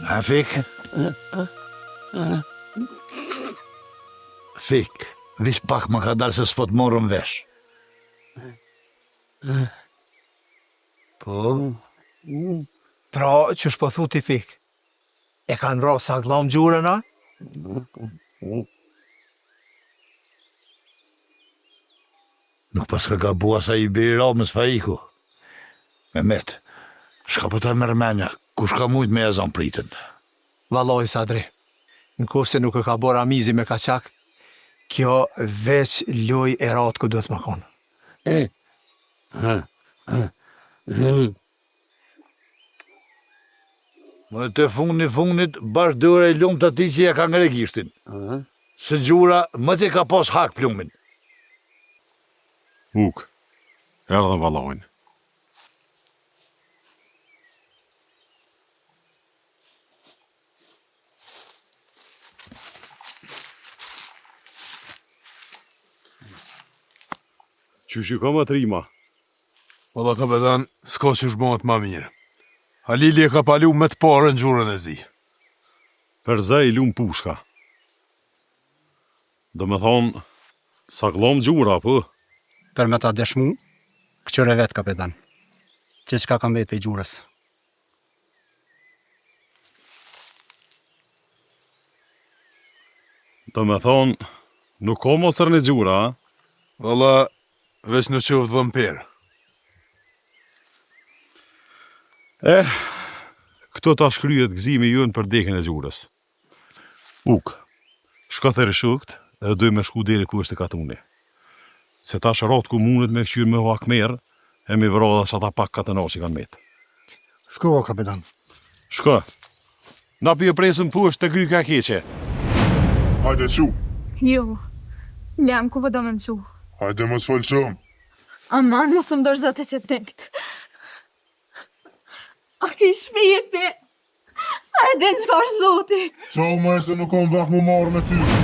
Ha, Fik? Fik, vish pak më ka dalë se s'po të morëm vesh. Po? Pra, që shpothu ti Fik? E kanë ro sa glom gjurën, a? Nuk pas ka gabua sa i biri Ramës Faiku. Mehmet, shka po ta mërmenja, kush ka mujt me e zon pritën? Valoj, Sadri, në kofë se nuk e ka bo Ramizi me kachak, kjo veç loj e ratë ku do të më konë. Më të funit, bashkë dëre i lumë të ati që ja ka ngre gishtin. Se gjura, më të ka pos hak plumin. Uk, erdhe valojnë. Qysh i ka më trima? Valla kapetan, s'ka që shbohet ma mirë. Halili e ka palu me të parë në gjurën e zi. Përza i lumë pushka. Do me thonë, sa glom gjura, po? Për me ta deshmu, këqyre vetë, kapetan. Që qka kam vetë për gjurës. Do me thonë, nuk ka mosër në gjura, a? Valla, veç në qovë dhëmperë. Këto ta shkryet gzimi jënë për dekën e gjurës. Uk, shka thërë shukt, edhe doj me shku deri ku është e katuni. Se ta shërat ku mundet me këqyrë me vakmerë, e me vëra dhe sa ta pak katëna që kanë metë. Shko, kapitan. Shka, na pje presën poshtë të gryka keqe. Hajde qu. Jo, lem ku vë do me më qu. Hajde më s'fol shumë. Aman, mos më dorë zate që tenkt. A ki shpirti? A e din qka është zoti? Qau më e se nuk kom vak më marrë me ty.